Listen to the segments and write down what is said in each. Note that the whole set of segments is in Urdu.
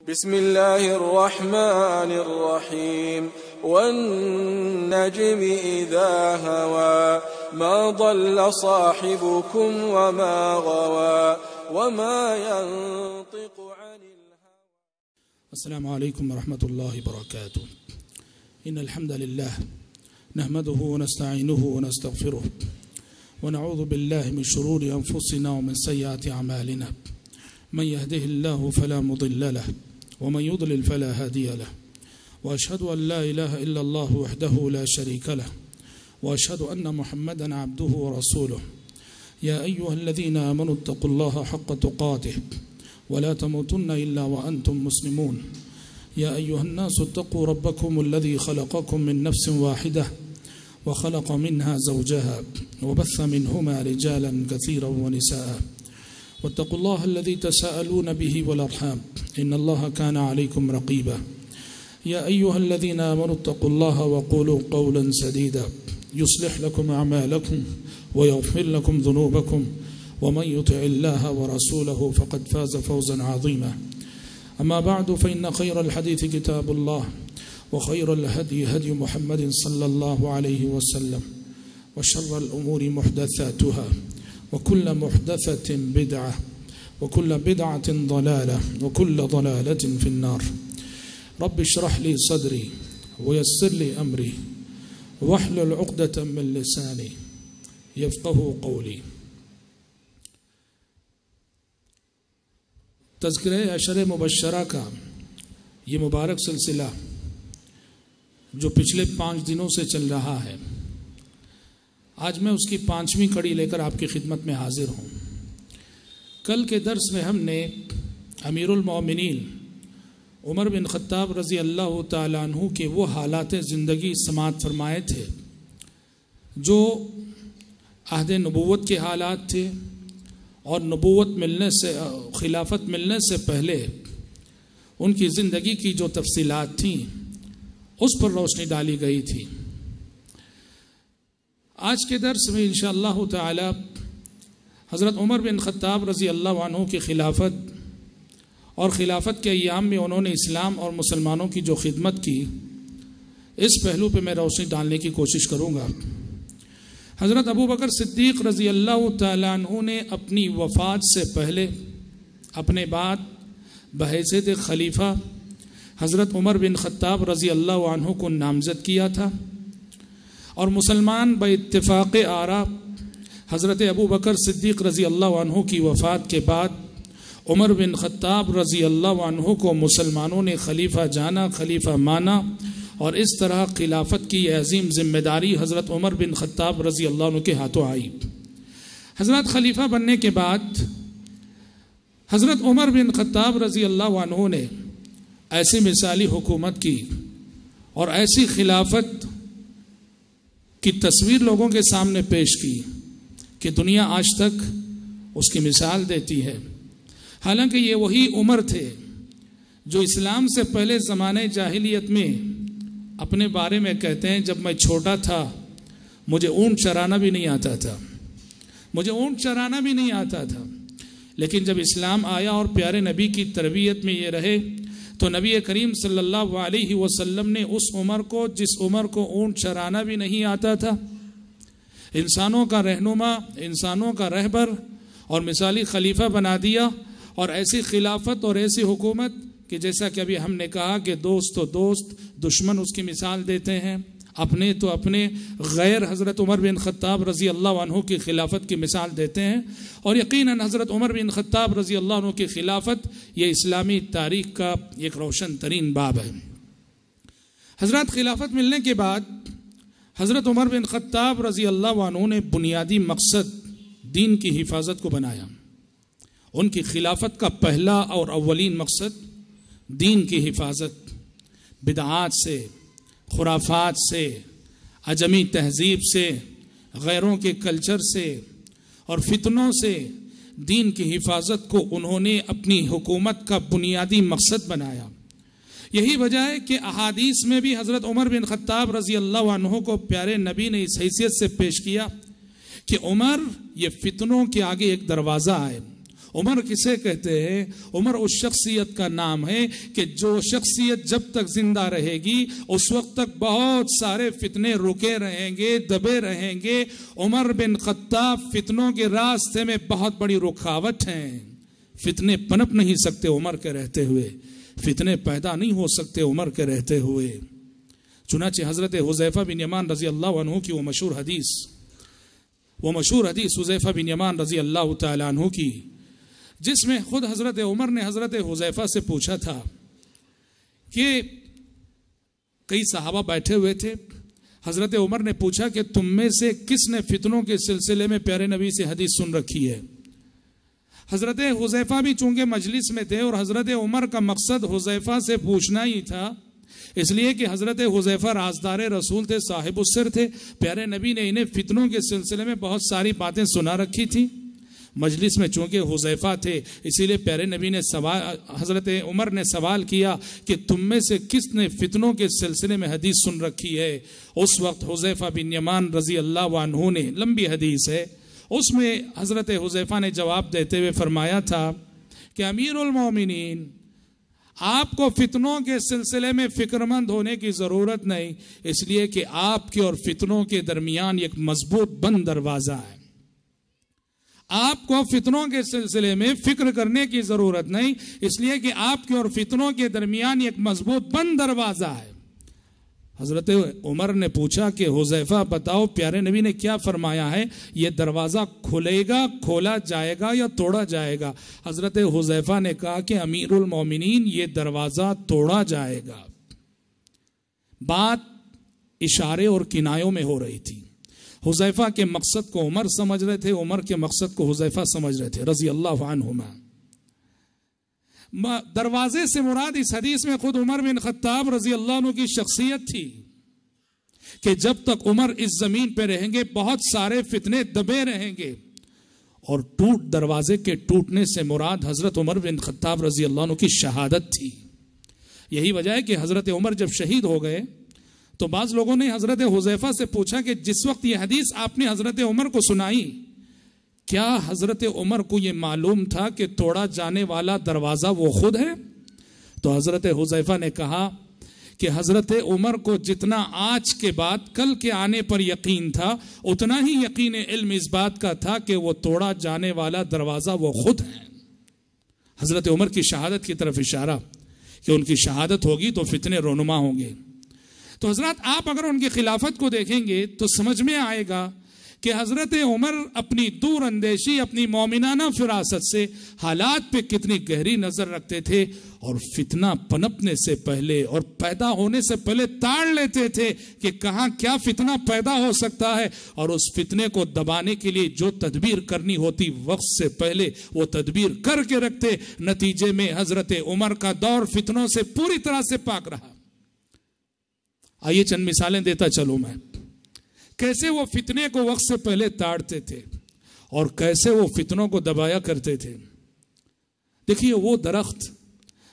بسم الله الرحمن الرحيم والنجم إذا هوى ما ضل صاحبكم وما غوى وما ينطق عن الهوى. السلام عليكم ورحمة الله وبركاته. إن الحمد لله نحمده ونستعينه ونستغفره ونعوذ بالله من شرور أنفسنا ومن سيئات أعمالنا. من يهده الله فلا مضل له ومن يضلل فلا هادي له وأشهد أن لا إله إلا الله وحده لا شريك له وأشهد أن محمدا عبده ورسوله. يا أيها الذين آمنوا اتقوا الله حق تقاته ولا تموتن إلا وأنتم مسلمون. يا أيها الناس اتقوا ربكم الذي خلقكم من نفس واحدة وخلق منها زوجها وبث منهما رجالا كثيرا ونساء واتقوا الله الذي تساءلون به والأرحام إن الله كان عليكم رقيبا. يا أيها الذين آمنوا اتقوا الله وقولوا قولا سديدا يصلح لكم أعمالكم ويغفر لكم ذنوبكم ومن يطع الله ورسوله فقد فاز فوزا عظيما. أما بعد فإن خير الحديث كتاب الله وخير الهدي هدي محمد صلى الله عليه وسلم وشر الأمور محدثاتها وكل محدثة بدعة وكل بدعة ضلالة وكل ضلالة في النار. رب اشرح لي صدري ويسر لي أمري واحلل عقدة من لساني يفقه قولي. تذکرہ عشر مبشرہ کا یہ مبارک سلسلہ جو پچھلے 5 دنوں سے چل رہا ہے، آج میں اس کی 5ویں کڑی لے کر آپ کی خدمت میں حاضر ہوں۔ کل کے درس میں ہم نے امیر المومنین عمر بن خطاب رضی اللہ تعالیٰ عنہ کے وہ حالات زندگی سماعت فرمائے تھے جو عہد نبوت کے حالات تھے اور نبوت ملنے سے خلافت ملنے سے پہلے ان کی زندگی کی جو تفصیلات تھیں اس پر روشنی ڈالی گئی تھی۔ آج کے درس میں انشاءاللہ تعالی حضرت عمر بن خطاب رضی اللہ عنہ کی خلافت اور خلافت کے ایام میں انہوں نے اسلام اور مسلمانوں کی جو خدمت کی، اس پہلو پہ میں روشنی ڈالنے کی کوشش کروں گا۔ حضرت ابو بکر صدیق رضی اللہ تعالیٰ عنہ نے اپنی وفات سے پہلے اپنے بعد بحیثیت خلیفہ حضرت عمر بن خطاب رضی اللہ عنہ کو نامزد کیا تھا، اور مسلمان باتفاق آراء حضرت ابو بکر صدیق رضی اللہ عنہ کی وفات کے بعد عمر بن خطاب رضی اللہ عنہ کو مسلمانوں نے خلیفہ جانا، خلیفہ مانا، اور اس طرح خلافت کی یہ عظیم ذمہ داری حضرت عمر بن خطاب رضی اللہ عنہ کے ہاتھوں آئی۔ حضرت خلیفہ بننے کے بعد حضرت عمر بن خطاب رضی اللہ عنہ نے ایسی مثالی حکومت کی اور ایسی خلافت کی تصویر لوگوں کے سامنے پیش کی کہ دنیا آج تک اس کی مثال دیتی ہے۔ حالانکہ یہ وہی عمر تھے جو اسلام سے پہلے زمانے جاہلیت میں اپنے بارے میں کہتے ہیں، جب میں چھوٹا تھا مجھے اونٹ چرانا بھی نہیں آتا تھا، لیکن جب اسلام آیا اور پیارے نبی کی تربیت میں یہ رہے تو نبی کریم صلی اللہ علیہ وسلم نے اس عمر کو، جس عمر کو اونٹ چرانا بھی نہیں آتا تھا، انسانوں کا رہنما، انسانوں کا رہبر اور مثالی خلیفہ بنا دیا، اور ایسی خلافت اور ایسی حکومت کہ جیسا کہ ابھی ہم نے کہا کہ دوست تو دوست، دشمن اس کی مثال دیتے ہیں، اپنے تو اپنے، غیر حضرت عمر بن خطاب رضی اللہ عنہ کی خلافت کی مثال دیتے ہیں۔ اور یقیناً حضرت عمر بن خطاب رضی اللہ عنہ کی خلافت یہ اسلامی تاریخ کا ایک روشن ترین باب ہے۔ حضرت خلافت ملنے کے بعد حضرت عمر بن خطاب رضی اللہ عنہ نے بنیادی مقصد دین کی حفاظت کو بنایا۔ ان کی خلافت کا پہلا اور اولین مقصد دین کی حفاظت، بدعات سے، خرافات سے، عجمی تہذیب سے، غیروں کے کلچر سے اور فتنوں سے دین کی حفاظت کو انہوں نے اپنی حکومت کا بنیادی مقصد بنایا۔ یہی وجہ ہے کہ احادیث میں بھی حضرت عمر بن خطاب رضی اللہ عنہ کو پیارے نبی نے اس حیثیت سے پیش کیا کہ عمر یہ فتنوں کے آگے ایک دروازہ ہے، عمر کسے کہتے ہیں؟ عمر اس شخصیت کا نام ہے کہ جو شخصیت جب تک زندہ رہے گی اس وقت تک بہت سارے فتنے رکے رہیں گے، دبے رہیں گے۔ عمر بن خطاب فتنوں کے راستے میں بہت بڑی رکاوٹ ہیں۔ فتنے پنپ نہیں سکتے عمر کے رہتے ہوئے، فتنے پیدا نہیں ہو سکتے عمر کے رہتے ہوئے۔ چنانچہ حضرت حذیفہ بن یمان رضی اللہ عنہ کی وہ مشہور حدیث حذیفہ بن یمان رضی اللہ تعالیٰ عنہ کی، جس میں خود حضرت عمر نے حضرت حذیفہ سے پوچھا تھا کہ کئی صحابہ بیٹھے ہوئے تھے، حضرت عمر نے پوچھا کہ تم میں سے کس نے فتنوں کے سلسلے میں پیارے نبی سے حدیث سن رکھی ہے؟ حضرت حذیفہ بھی چونکہ مجلس میں تھے اور حضرت عمر کا مقصد حذیفہ سے پوچھنا ہی تھا، اس لیے کہ حضرت حذیفہ رازدار رسول تھے، صاحب السر تھے، پیارے نبی نے انہیں فتنوں کے سلسلے میں بہت ساری باتیں سنا رکھی تھی۔ مجلس میں چونکہ حذیفہ تھے اسی لیے پیارے نبی نے حضرت عمر نے سوال کیا کہ تم میں سے کس نے فتنوں کے سلسلے میں حدیث سن رکھی ہے؟ اس وقت حذیفہ بن یمان رضی اللہ عنہ نے، لمبی حدیث ہے، اس میں حضرت حذیفہ نے جواب دیتے ہوئے فرمایا تھا کہ امیر المومنین، آپ کو فتنوں کے سلسلے میں فکر مند ہونے کی ضرورت نہیں، اس لیے کہ آپ کے اور فتنوں کے درمیان ایک مضبوط بند دروازہ ہے۔ آپ کو فتنوں کے سلسلے میں فکر کرنے کی ضرورت نہیں، اس لیے کہ آپ کے اور فتنوں کے درمیان ایک مضبوط بند دروازہ ہے۔ حضرت عمر نے پوچھا کہ حذیفہ بتاؤ پیارے نبی نے کیا فرمایا ہے، یہ دروازہ کھلے گا، کھولا جائے گا یا توڑا جائے گا؟ حضرت حذیفہ نے کہا کہ امیر المومنین یہ دروازہ توڑا جائے گا۔ بات اشارے اور کنایوں میں ہو رہی تھی۔ حذیفہ کے مقصد کو عمر سمجھ رہے تھے، عمر کے مقصد کو حذیفہ سمجھ رہے تھے رضی اللہ عنہما۔ دروازے سے مراد اس حدیث میں خود عمر بن خطاب رضی اللہ عنہ کی شخصیت تھی کہ جب تک عمر اس زمین پہ رہیں گے بہت سارے فتنے دبے رہیں گے، اور دروازے کے ٹوٹنے سے مراد حضرت عمر بن خطاب رضی اللہ عنہ کی شہادت تھی۔ یہی وجہ ہے کہ حضرت عمر جب شہید ہو گئے تو بعض لوگوں نے حضرت حذیفہ سے پوچھا کہ جس وقت یہ حدیث آپ نے حضرت عمر کو سنائی، کیا حضرت عمر کو یہ معلوم تھا کہ توڑا جانے والا دروازہ وہ خود ہے؟ تو حضرت حذیفہ نے کہا کہ حضرت عمر کو جتنا آج کے بعد کل کے آنے پر یقین تھا، اتنا ہی یقین علم اس بات کا تھا کہ وہ توڑا جانے والا دروازہ وہ خود ہے۔ حضرت عمر کی شہادت کی طرف اشارہ کہ ان کی شہادت ہوگی تو فتنے رونما ہوں گے۔ تو حضرات آپ اگر ان کی خلافت کو دیکھیں گے تو سمجھ میں آئے گا کہ حضرت عمر اپنی دور اندیشی، اپنی مومنانہ فراست سے حالات پہ کتنی گہری نظر رکھتے تھے، اور فتنہ پنپنے سے پہلے اور پیدا ہونے سے پہلے تاڑ لیتے تھے کہ کہاں کیا فتنہ پیدا ہو سکتا ہے، اور اس فتنے کو دبانے کے لیے جو تدبیر کرنی ہوتی وقت سے پہلے وہ تدبیر کر کے رکھتے۔ نتیجے میں حضرت عمر کا دور فتنوں سے پوری طرح سے پاک رہا۔ آئیے چند مثالیں دیتا چلوں میں، کیسے وہ فتنے کو وقت سے پہلے تاڑتے تھے اور کیسے وہ فتنوں کو دبایا کرتے تھے۔ دیکھیے وہ درخت،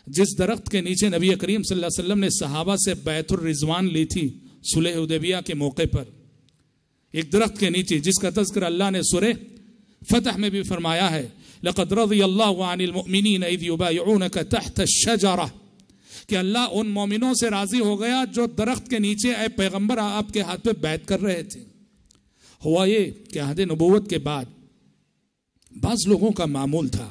جس درخت کے نیچے نبی کریم صلی اللہ علیہ وسلم نے صحابہ سے بیعت الرضوان لی تھی صلح حدیبیہ کے موقع پر، ایک درخت کے نیچے جس کا تذکرہ اللہ نے سورہ فتح میں بھی فرمایا ہے، لَقَدْ رَضِيَ اللَّهُ عَنِ الْمُؤْمِنِينَ إِذْ يُبَايِعُونَكَ تَحْتَ الشَّجَرَةِ، کہ اللہ ان مومنوں سے راضی ہو گیا جو درخت کے نیچے اے پیغمبر آپ کے ہاتھ پہ بیعت کر رہے تھے۔ ہوا یہ کہ عہد نبوت کے بعد بعض لوگوں کا معمول تھا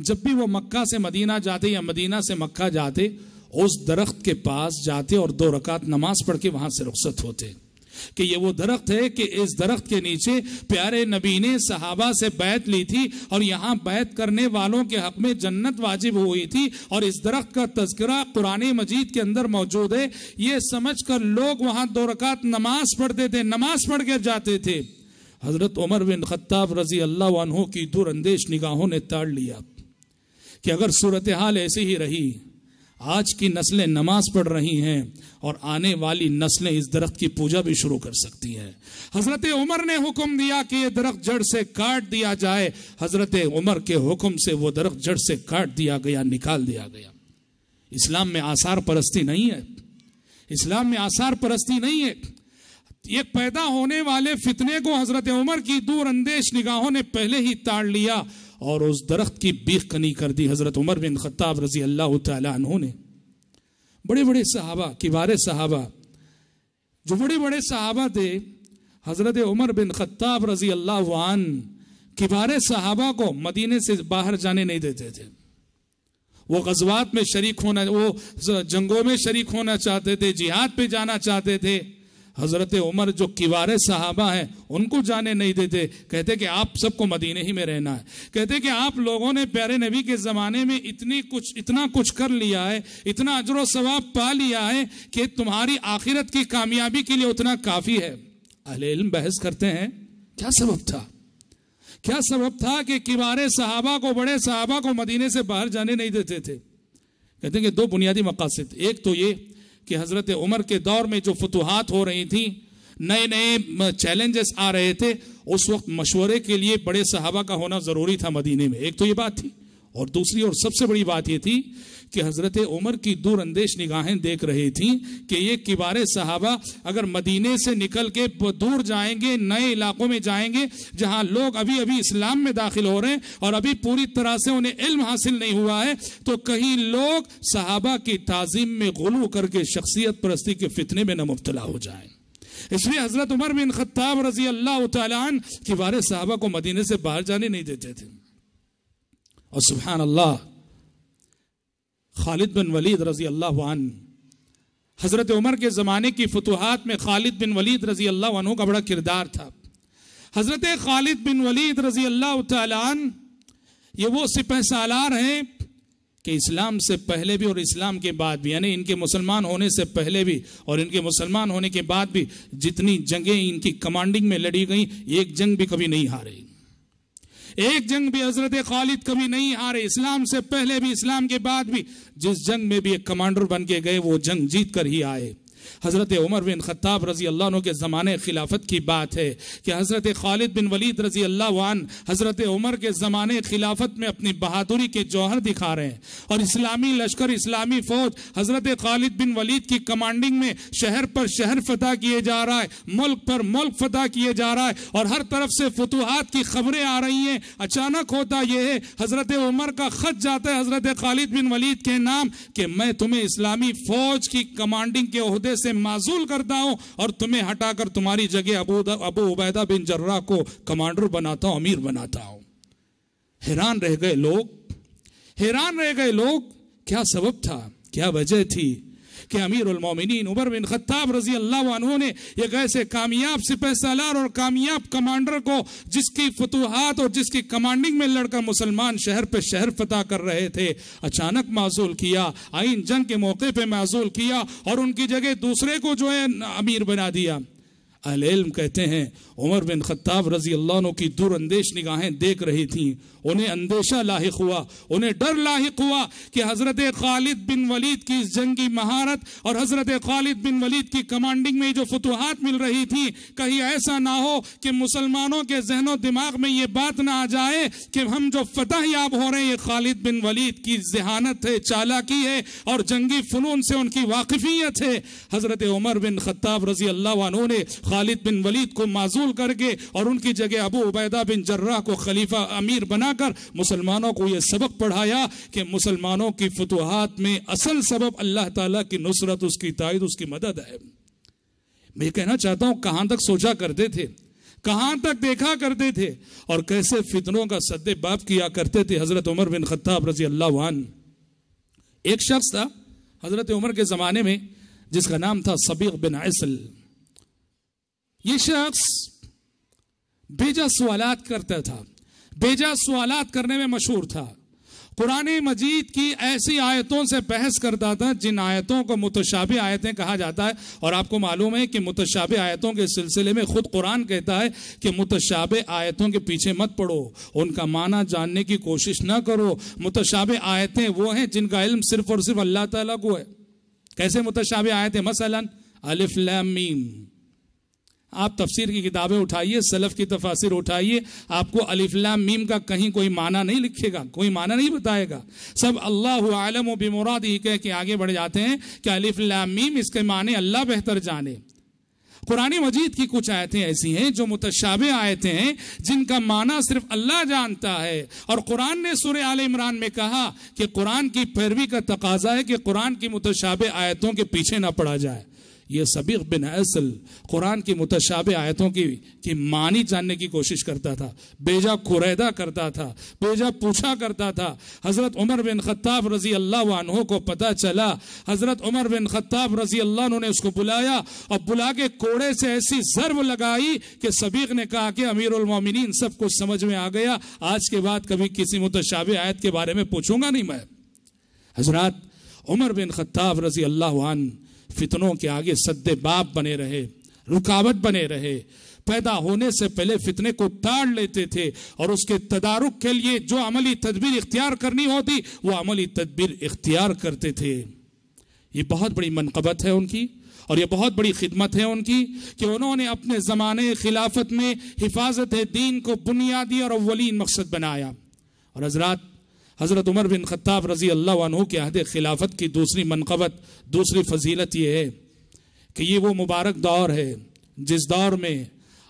جب بھی وہ مکہ سے مدینہ جاتے یا مدینہ سے مکہ جاتے اس درخت کے پاس جاتے اور 2 رکعت نماز پڑھ کے وہاں سے رخصت ہوتے کہ یہ وہ درخت ہے کہ اس درخت کے نیچے پیارے نبی نے صحابہ سے بیعت لی تھی اور یہاں بیعت کرنے والوں کے حق میں جنت واجب ہوئی تھی، اور اس درخت کا تذکرہ قرآن مجید کے اندر موجود ہے۔ یہ سمجھ کر لوگ وہاں 2 رکعت نماز پڑھتے تھے، نماز پڑھ کے جاتے تھے۔ حضرت عمر بن خطاب رضی اللہ عنہ کی دور اندیش نگاہوں نے تاڑ لیا کہ اگر صورتحال ایسی ہی رہی، آج کی نسلیں نماز پڑھ رہی ہیں اور آنے والی نسلیں اس درخت کی پوجا بھی شروع کر سکتی ہیں۔ حضرت عمر نے حکم دیا کہ یہ درخت جڑ سے کاٹ دیا جائے، حضرت عمر کے حکم سے وہ درخت جڑ سے کاٹ دیا گیا، نکال دیا گیا۔ اسلام میں آثار پرستی نہیں ہے، اسلام میں آثار پرستی نہیں ہے۔ یہ پیدا ہونے والے فتنے کو حضرت عمر کی دور اندیش نگاہوں نے پہلے ہی تاڑ لیا اور اس درخت کی بیخ کنی کر دی حضرت عمر بن خطاب رضی اللہ تعالی عنہ نے. بڑے بڑے صحابہ، کبار صحابہ، جو بڑے بڑے صحابہ تھے، حضرت عمر بن خطاب رضی اللہ عنہ کبار صحابہ کو مدینے سے باہر جانے نہیں دیتے تھے. وہ غزوات میں شریک ہونا، وہ جنگوں میں شریک ہونا چاہتے تھے، جہاد پہ جانا چاہتے تھے. حضرت عمر جو کبار صحابہ ہیں ان کو جانے نہیں دیتے، کہتے کہ آپ سب کو مدینے ہی میں رہنا ہے. کہتے کہ آپ لوگوں نے پیارے نبی کے زمانے میں اتنا کچھ کر لیا ہے، اتنا اجر و ثواب پا لیا ہے کہ تمہاری آخرت کی کامیابی کے لیے اتنا کافی ہے. اہل علم بحث کرتے ہیں کیا سبب تھا، کیا سبب تھا کہ کبار صحابہ کو، بڑے صحابہ کو مدینے سے باہر جانے نہیں دیتے تھے. کہتے ہیں کہ دو بنیادی مقاصد. ایک تو یہ کہ حضرت عمر کے دور میں جو فتوحات ہو رہی تھیں، نئے نئے چیلنجز آ رہے تھے، اس وقت مشورے کے لیے بڑے صحابہ کا ہونا ضروری تھا مدینے میں. ایک تو یہ بات تھی. اور دوسری اور سب سے بڑی بات یہ تھی کہ حضرت عمر کی دور اندیش نگاہیں دیکھ رہی تھیں کہ یہ کبار صحابہ اگر مدینے سے نکل کے دور جائیں گے، نئے علاقوں میں جائیں گے جہاں لوگ ابھی اسلام میں داخل ہو رہے ہیں اور ابھی پوری طرح سے انہیں علم حاصل نہیں ہوا ہے، تو کہیں لوگ صحابہ کی تعظیم میں غلو کر کے شخصیت پرستی کے فتنے میں نہ مبتلا ہو جائیں. اس لیے حضرت عمر بن خطاب رضی اللہ تعالیٰ عنہ کبار صحابہ کو مدینے سے باہر جانے نہیں دیتے تھے. اور سبحان اللہ، خالد بن ولید رضی اللہ عنہ، حضرت عمر کے زمانے کی فتوحات میں خالد بن ولید رضی اللہ عنہ کا بڑا کردار تھا. حضرت خالد بن ولید رضی اللہ تعالی عنہ یہ وہ سپہ سالار ہیں کہ اسلام سے پہلے بھی اور اسلام کے بعد بھی، یعنی ان کے مسلمان ہونے سے پہلے بھی اور ان کے مسلمان ہونے کے بعد بھی جتنی جنگیں ان کی کمانڈنگ میں لڑی گئیں، ایک جنگ بھی کبھی نہیں ہارے. ایک جنگ بھی حضرت خالد کبھی نہیں ہارے. اسلام سے پہلے بھی، اسلام کے بعد بھی جس جنگ میں بھی ایک کمانڈر بن کے گئے وہ جنگ جیت کر ہی آئے. حضرت عمر بن خطاب رضی اللہ عنہ کے زمانے خلافت کی بات ہے کہ حضرت خالد بن ولید رضی اللہ عنہ حضرت عمر کے زمانے خلافت میں اپنی بہادری کے جوہر دکھا رہے ہیں، اور اسلامی لشکر، اسلامی فوج حضرت خالد بن ولید کی کمانڈنگ میں شہر پر شہر فتح کیے جا رہا ہے، ملک پر ملک فتح کیے جا رہا ہے، اور ہر طرف سے فتوحات کی خبریں آ رہی ہیں. اچانک ہوتا یہ ہے حضرت عمر کا خط جاتا ہے حضرت خالد بن ولید کے نام کہ میں تمہیں اسلامی فوج کی کمانڈنگ کے عہدے سے معزول کرتا ہوں اور تمہیں ہٹا کر تمہاری جگہ ابو عبیدہ بن جراح کو کمانڈر بناتا ہوں، امیر بناتا ہوں. حیران رہ گئے لوگ، کیا سبب تھا، کیا وجہ تھی کہ امیر المومنین عمر بن خطاب رضی اللہ عنہ نے ایک ایسے کامیاب سپہ سالار اور کامیاب کمانڈر کو، جس کی فتوحات اور جس کی کمانڈنگ میں لڑ کر مسلمان شہر پہ شہر فتح کر رہے تھے، اچانک معزول کیا، آئین جنگ کے موقع پہ معزول کیا اور ان کی جگہ دوسرے کو جو ہے امیر بنا دیا. اہل علم کہتے ہیں عمر بن خطاب رضی اللہ عنہ کی دور اندیش نگاہیں دیکھ رہی تھیں. انہیں اندیشہ لاحق ہوا، انہیں ڈر لاحق ہوا کہ حضرت خالد بن ولید کی جنگی مہارت اور حضرت خالد بن ولید کی کمانڈنگ میں جو فتوحات مل رہی تھی، کہیں ایسا نہ ہو کہ مسلمانوں کے ذہن و دماغ میں یہ بات نہ آ جائے کہ ہم جو فتح یاب ہو رہے ہیں یہ خالد بن ولید کی ذہانت ہے، چالاکی ہے اور جنگی فنون سے ان کی واقفیت ہے. حضرت عمر بن خطاب رضی اللہ عنہ نے خالد بن ولید کو معزول کر کے اور ان کی جگہ ابو عبیدہ بن جراح کو خلیفہ امیر بنا کر مسلمانوں کو یہ سبق پڑھایا کہ مسلمانوں کی فتوحات میں اصل سبب اللہ تعالیٰ کی نصرت، اس کی تائید، اس کی مدد ہے. میں کہنا چاہتا ہوں کہاں تک سوچا کرتے تھے، کہاں تک دیکھا کرتے تھے اور کیسے فتنوں کا سد باب کیا کرتے تھے حضرت عمر بن خطاب رضی اللہ عنہ. ایک شخص تھا حضرت عمر کے زمانے میں جس کا نام تھا صبیغ بن عسل. یہ شخص بیجا سوالات کرتا تھا، بیجا سوالات کرنے میں مشہور تھا. قرآن مجید کی ایسی آیتوں سے بحث کرتا تھا جن آیتوں کو متشابہ آیتیں کہا جاتا ہے، اور آپ کو معلوم ہے کہ متشابہ آیتوں کے سلسلے میں خود قرآن کہتا ہے کہ متشابہ آیتوں کے پیچھے مت پڑو، ان کا معنی جاننے کی کوشش نہ کرو. متشابہ آیتیں وہ ہیں جن کا علم صرف اور صرف اللہ تعالیٰ کو ہے. کیسے متشابہ آیتیں؟ مثلا الف لام میم. آپ تفسیر کی کتابیں اٹھائیے، سلف کی تفاسیر اٹھائیے، آپ کو الف لام میم کا کہیں کوئی معنی نہیں لکھے گا، کوئی معنی نہیں بتائے گا. سب اللہ عالم و بمراد ہی کہہ کے آگے بڑھ جاتے ہیں کہ الف لام میم اس کے معنی اللہ بہتر جانے. قرآن مجید کی کچھ آیتیں ایسی ہیں جو متشابہ آیتیں ہیں جن کا معنی صرف اللہ جانتا ہے، اور قرآن نے سورہ آل عمران میں کہا کہ قرآن کی پیروی کا تقاضا ہے کہ قرآن کی متشابہ آیتوں کے پیچھے نہ پڑا جائے۔ یہ سبیغ بن اصل قرآن کی متشابہ آیتوں کی معنی جاننے کی کوشش کرتا تھا، بیجا قریدہ کرتا تھا، بیجا پوچھا کرتا تھا۔ حضرت عمر بن خطاب رضی اللہ عنہ کو پتہ چلا، حضرت عمر بن خطاب رضی اللہ عنہ نے اس کو بلایا اور بلا کے کوڑے سے ایسی ضرب لگائی کہ سبیغ نے کہا کہ امیر المومنین سب کچھ سمجھ میں آ گیا، آج کے بعد کبھی کسی متشابہ آیت کے بارے میں پوچھوں گا نہیں میں۔ حضرات عمر بن خطاب رضی اللہ عنہ فتنوں کے آگے سد باب بنے رہے، رکاوٹ بنے رہے، پیدا ہونے سے پہلے فتنے کو تاڑ لیتے تھے، اور اس کے تدارک کے لیے جو عملی تدبیر اختیار کرنی ہوتی وہ عملی تدبیر اختیار کرتے تھے۔ یہ بہت بڑی منقبت ہے ان کی، اور یہ بہت بڑی خدمت ہے ان کی کہ انہوں نے اپنے زمانے خلافت میں حفاظت دین کو بنیادی اور اولین مقصد بنایا۔ اور حضرت عمر بن خطاب رضی اللہ عنہ کے عہد خلافت کی دوسری منقبت، دوسری فضیلت یہ ہے کہ یہ وہ مبارک دور ہے جس دور میں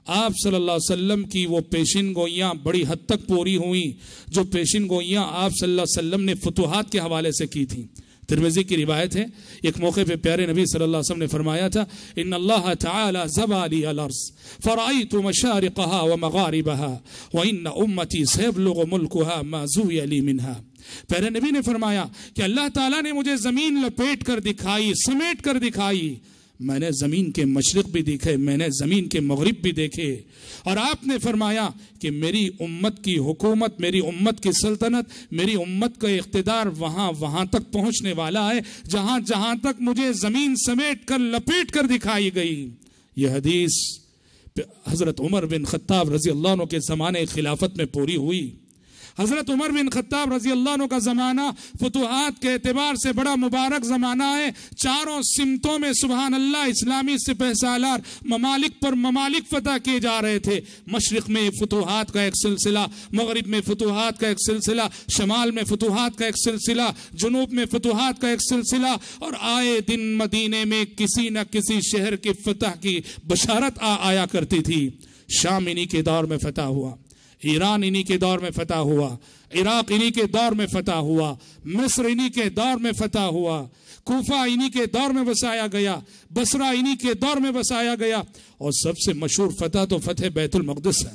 آپ صلی اللہ علیہ وسلم کی وہ پیشن گوئیاں بڑی حد تک پوری ہوئیں جو پیشن گوئیاں آپ صلی اللہ علیہ وسلم نے فتوحات کے حوالے سے کی تھیں۔ ترمذی کی روایت ہے، ایک موقع پہ پیارے نبی صلی اللہ علیہ وسلم نے فرمایا تھا، ان اللہ تعالی زبالی الارض فرأیت مشارقها ومغاربها وان امتی سیبلغ ملکها ما زوی لی منها۔ پیارے نبی نے فرمایا کہ اللہ تعالیٰ نے مجھے زمین لپیٹ کر دکھائی، سمیٹ کر دکھائی، میں نے زمین کے مشرق بھی دیکھے، میں نے زمین کے مغرب بھی دیکھے، اور آپ نے فرمایا کہ میری امت کی حکومت، میری امت کی سلطنت، میری امت کا اقتدار وہاں تک پہنچنے والا ہے جہاں تک مجھے زمین سمیٹ کر لپیٹ کر دکھائی گئی۔ یہ حدیث حضرت عمر بن خطاب رضی اللہ عنہ کے زمانے خلافت میں پوری ہوئی۔ حضرت عمر بن خطاب رضی اللہ عنہ کا زمانہ فتوحات کے اعتبار سے بڑا مبارک زمانہ ہے۔ چاروں سمتوں میں سبحان اللہ اسلامی سپہ سالار ممالک پر ممالک فتح کیے جا رہے تھے۔ مشرق میں فتوحات کا ایک سلسلہ، مغرب میں فتوحات کا ایک سلسلہ، شمال میں فتوحات کا ایک سلسلہ، جنوب میں فتوحات کا ایک سلسلہ، اور آئے دن مدینے میں کسی نہ کسی شہر کی فتح کی بشارت آیا کرتی تھی۔ شام انہی کے دور میں فتح ہوا، ایران انہی کے دور میں فتح ہوا، عراق انہی کے دور میں فتح ہوا، مصر انہی کے دور میں فتح ہوا، کوفہ انہی کے دور میں بسایا گیا، بصرہ انہی کے دور میں بسایا گیا، اور سب سے مشہور فتح تو فتح بیت المقدس ہے۔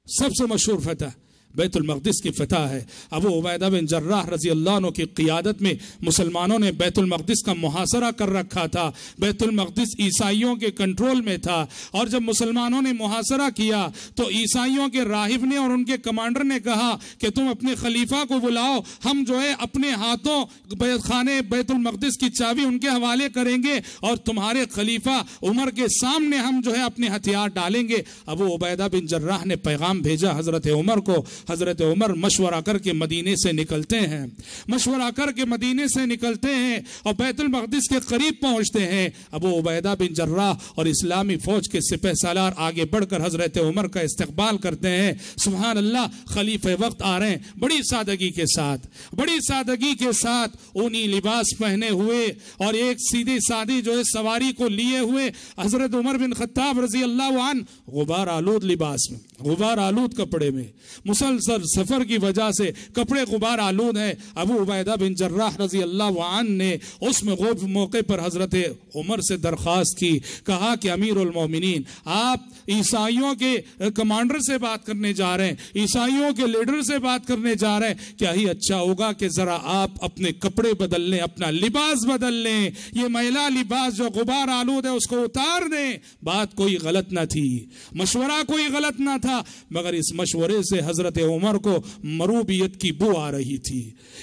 سب سے مشہور فتح بیت المقدس کی فتح ہے۔ ابو عبیدہ بن جراح رضی اللہ عنہ کی قیادت میں مسلمانوں نے بیت المقدس کا محاصرہ کر رکھا تھا۔ بیت المقدس عیسائیوں کے کنٹرول میں تھا، اور جب مسلمانوں نے محاصرہ کیا تو عیسائیوں کے راہب نے اور ان کے کمانڈر نے کہا کہ تم اپنے خلیفہ کو بلاؤ، ہم جو ہے اپنے ہاتھوں خانے بیت المقدس کی چابی ان کے حوالے کریں گے، اور تمہارے خلیفہ عمر کے سامنے ہم جو ہے اپنے ہتھیار ڈالیں گے۔ ابو عبیدہ بن جراح نے پیغام بھیجا حضرت عمر کو۔ حضرت عمر مشورہ کر کے مدینے سے نکلتے ہیں، اور بیت المقدس کے قریب پہنچتے ہیں۔ ابو عبیدہ بن جراح اور اسلامی فوج کے سپہ سالار آگے بڑھ کر حضرت عمر کا استقبال کرتے ہیں۔ سبحان اللہ، خلیفہ وقت آ رہے ہیں بڑی سادگی کے ساتھ اونی لباس پہنے ہوئے اور ایک سیدھی سادی جو ہے سواری کو لیے ہوئے حضرت عمر بن خطاب رضی اللہ عنہ غبار آلود لباس میں، غبار آلود کپڑے میں، مسلسل سفر کی وجہ سے کپڑے غبار آلود ہیں۔ ابو عبیدہ بن جراح رضی اللہ عنہ نے اس موقع پر حضرت عمر سے درخواست کی، کہا کہ امیر المومنین، آپ عیسائیوں کے کمانڈر سے بات کرنے جا رہے ہیں، عیسائیوں کے لیڈر سے بات کرنے جا رہے ہیں، کیا ہی اچھا ہوگا کہ ذرا آپ اپنے کپڑے بدل لیں، اپنا لباس بدل لیں، یہ میلا لباس جو غبار آلود ہے اس کو اتار دیں۔ بات کوئی غلط نہ تھی، مشورہ کوئی غلط نہ تھا، مگر اس مشورے سے حضرت عمر کو مروبیت کی بو آ رہی تھی،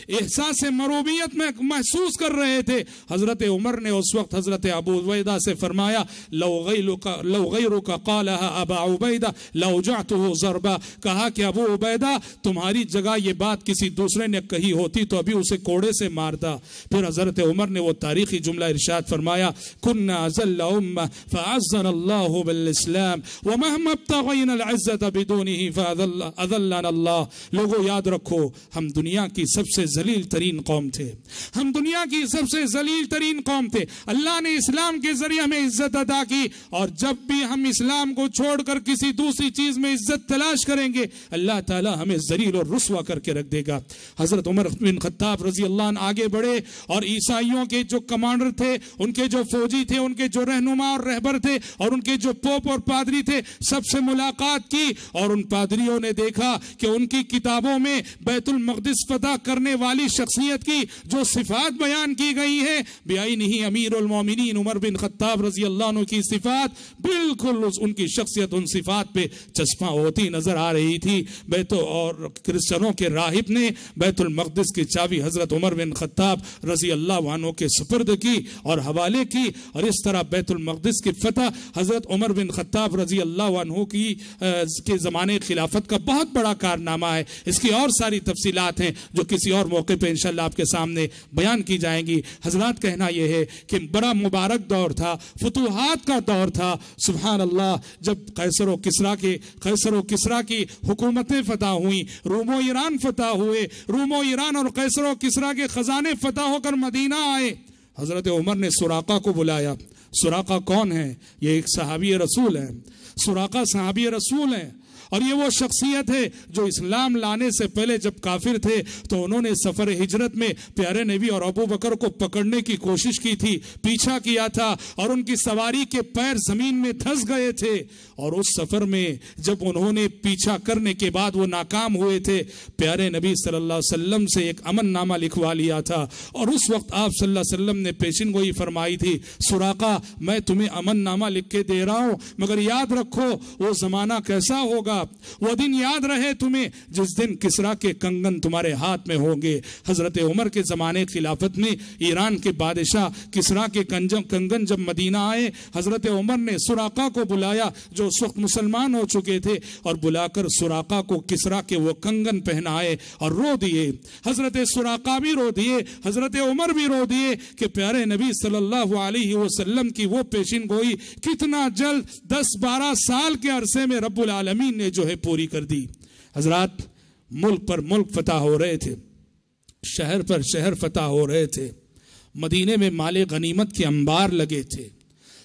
احساس مروبیت میں محسوس کر رہے تھے۔ حضرت عمر نے اس وقت حضرت ابو عبیدہ سے فرمایا، لو غیرک قالها ابا عبیدہ لوجعته ضربا، کہا کہ ابو عبیدہ تمہاری جگہ یہ بات کسی دوسرے نے کہی ہوتی تو ابھی اسے کوڑے سے مارتا۔ پھر حضرت عمر نے وہ تاریخی جملہ ارشاد فرمایا، كنا اذل امه فعزنا الله بالاسلام ومهما ابتغينا العزة بدونه فاذلنا اللہ. لوگوں یاد رکھو ہم دنیا کی سب سے ذلیل ترین قوم تھے, ہم دنیا کی سب سے ذلیل ترین قوم تھے. اللہ نے اسلام کے ذریعے ہمیں عزت عطا کی, اور جب بھی ہم اسلام کو چھوڑ کر کسی دوسری چیز میں عزت تلاش کریں گے اللہ تعالی ہمیں ذلیل اور رسوا کر کے رکھ دے گا. حضرت عمر بن خطاب رضی اللہ عنہ آگے بڑھے اور عیسائیوں کے جو کمانڈر تھے, ان کے جو فوجی تھے, ان کے جو رہنما اور رہبر تھے, اور ان کے جو پوپ اور پادری تھے, سب سے ملاقات کی. اور ان پادریوں نے دیکھا کہ ان کی کتابوں میں بیت المقدس فتح کرنے والی شخصیت کی جو صفات بیان کی گئی ہیں بعینہ امیر المومنین عمر بن خطاب رضی اللہ عنہ کی صفات بالکل ان کی شخصیت ان صفات پہ چسپاں ہوتی نظر آ رہی تھی. اور کرسچنوں کے راہب نے بیت المقدس کی چابی حضرت عمر بن خطاب رضی اللہ عنہ کے سپرد کی اور حوالے کی, اور اس طرح بیت المقدس کی فتح حضرت عمر بن خطاب رضی اللہ عنہ کے زمانے خلافت کا بہت بڑا کارنامہ ہے. اس کی اور ساری تفصیلات ہیں جو کسی اور موقع پہ انشاءاللہ آپ کے سامنے بیان کی جائیں گی. حضرات کہنا یہ ہے کہ بڑا مبارک دور تھا, فتوحات کا دور تھا. سبحان اللہ, جب قیصر و کسریٰ کی حکومتیں فتح ہوئیں, روم و ایران فتح ہوئے, روم و ایران اور قیصر و کسریٰ کے خزانے فتح ہو کر مدینہ آئے, حضرت عمر نے سراقہ کو بلایا. سراقہ کون ہے؟ یہ ایک صحابی رسول ہے. سراقہ صحابی رسول ہے, اور یہ وہ شخصیت ہے جو اسلام لانے سے پہلے جب کافر تھے تو انہوں نے سفر ہجرت میں پیارے نبی اور ابو بکر کو پکڑنے کی کوشش کی تھی, پیچھا کیا تھا, اور ان کی سواری کے پیر زمین میں دھس گئے تھے. اور اس سفر میں جب انہوں نے پیچھا کرنے کے بعد وہ ناکام ہوئے تھے, پیارے نبی صلی اللہ علیہ وسلم سے ایک امن نامہ لکھوا لیا تھا, اور اس وقت آپ صلی اللہ علیہ وسلم نے پیشن گوئی فرمائی تھی, سراقہ میں تمہیں امن نامہ لکھ کے دے رہا ہوں, مگر یاد رکھو وہ زمانہ کیسا ہوگا, وہ دن یاد رہے تمہیں جس دن کسریٰ کے کنگن تمہارے ہاتھ میں ہوں گے. حضرت عمر کے زمانے خلافت میں ایران کے بادشاہ کسریٰ کے کنگن جب مدینہ آئے, حضرت عمر نے سراقہ کو بلایا جو اس وقت مسلمان ہو چکے تھے, اور بلا کر سراقہ کو کسریٰ کے وہ کنگن پہنائے اور رو دیے. حضرت سراقہ بھی رو دیے, حضرت عمر بھی رو دیے کہ پیارے نبی صلی اللہ علیہ وسلم کی وہ پیشن گوئی کتنا جلد 10-12 سال کے عرصے میں رب العالمین نے جو ہے پوری کر دی. حضرات ملک پر ملک فتح ہو رہے تھے, شہر پر شہر فتح ہو رہے تھے, مدینے میں مال غنیمت کے انبار لگے تھے,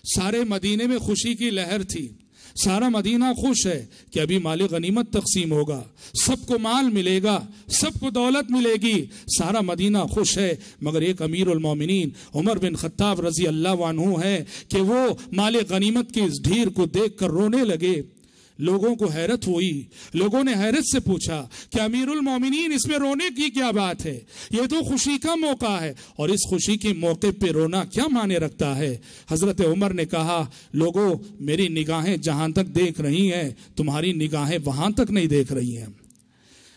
سارے مدینے میں خوشی کی لہر تھی, سارا مدینہ خوش ہے کہ ابھی مال غنیمت تقسیم ہوگا, سب کو مال ملے گا, سب کو دولت ملے گی, سارا مدینہ خوش ہے. مگر ایک امیر المومنین عمر بن خطاب رضی اللہ عنہ ہے کہ وہ مال غنیمت کی اس ڈھیر کو دیکھ کر رونے لگے. لوگوں کو حیرت ہوئی, لوگوں نے حیرت سے پوچھا کہ امیر المومنین اس میں رونے کی کیا بات ہے, یہ تو خوشی کا موقع ہے, اور اس خوشی کے موقع پہ رونا کیا معنی رکھتا ہے. حضرت عمر نے کہا, لوگوں میری نگاہیں جہاں تک دیکھ رہی ہیں تمہاری نگاہیں وہاں تک نہیں دیکھ رہی ہیں.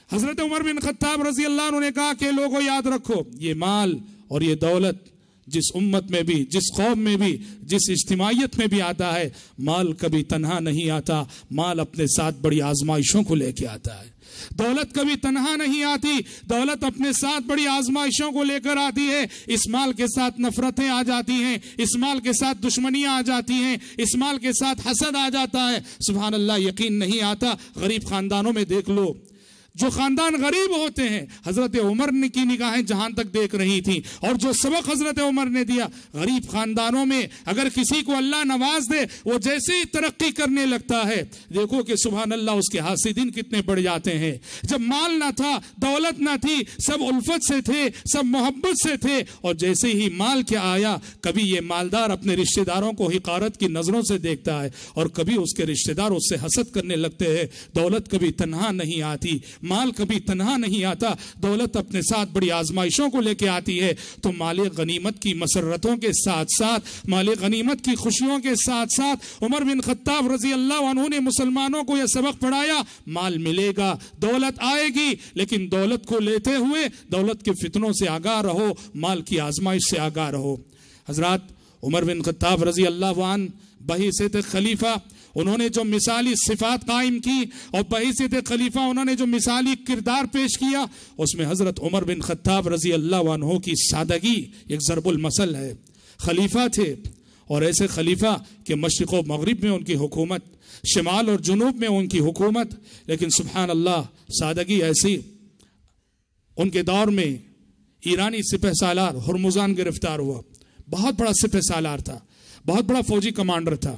حضرت عمر بن خطاب رضی اللہ عنہ نے کہا کہ لوگوں یاد رکھو, یہ مال اور یہ دولت جس امت میں بھی, جس قوم میں بھی, جس اجتماعیت میں بھی آتا ہے, مال کبھی تنہا نہیں آتا, مال اپنے ساتھ بڑی آزمائشوں کو لے کے آتا ہے. دولت کبھی تنہا نہیں آتی, دولت اپنے ساتھ بڑی آزمائشوں کو لے کر آتی ہے. اس مال کے ساتھ نفرتیں آ جاتی ہیں, اس مال کے ساتھ دشمنیاں آ جاتی ہیں, اس مال کے ساتھ حسد آ جاتا ہے. سبحان اللہ, یقین نہیں آتا, غریب خاندانوں میں دیکھ لو, جو خاندان غریب ہوتے ہیں, حضرت عمر کی نگاہیں جہاں تک دیکھ رہی تھیں, اور جو سبق حضرت عمر نے دیا, غریب خاندانوں میں اگر کسی کو اللہ نواز دے وہ جیسے ہی ترقی کرنے لگتا ہے, دیکھو کہ سبحان اللہ اس کے حاسدین کتنے بڑھ جاتے ہیں. جب مال نہ تھا, دولت نہ تھی, سب الفت سے تھے, سب محبت سے تھے, اور جیسے ہی مال کیا آیا, کبھی یہ مالدار اپنے رشتہ داروں کو حقارت کی نظروں سے دیکھتا ہے, اور کبھی اس کے رشتہ دار اس سے حسد کرنے لگتے ہیں. دولت کبھی تنہا نہیں آتی, مال کبھی تنہا نہیں آتا, دولت اپنے ساتھ بڑی آزمائشوں کو لے کے آتی ہے. تو مال غنیمت کی مسرتوں کے ساتھ ساتھ, مال غنیمت کی خوشیوں کے ساتھ ساتھ عمر بن خطاب رضی اللہ عنہ نے مسلمانوں کو یہ سبق پڑھایا, مال ملے گا, دولت آئے گی, لیکن دولت کو لیتے ہوئے دولت کے فتنوں سے آگاہ رہو, مال کی آزمائش سے آگاہ رہو. حضرات عمر بن خطاب رضی اللہ عنہ بحیثیت خلیفہ انہوں نے جو مثالی صفات قائم کی, اور بحیثیت خلیفہ انہوں نے جو مثالی کردار پیش کیا, اس میں حضرت عمر بن خطاب رضی اللہ عنہ کی سادگی ایک ضرب المثل ہے. خلیفہ تھے, اور ایسے خلیفہ کہ مشرق و مغرب میں ان کی حکومت، شمال اور جنوب میں ان کی حکومت، لیکن سبحان اللہ سادگی ایسی. ان کے دور میں ایرانی سپہ سالار ہرمزان گرفتار ہوا. بہت بڑا سپہ سالار تھا، بہت بڑا فوجی کمانڈر تھا.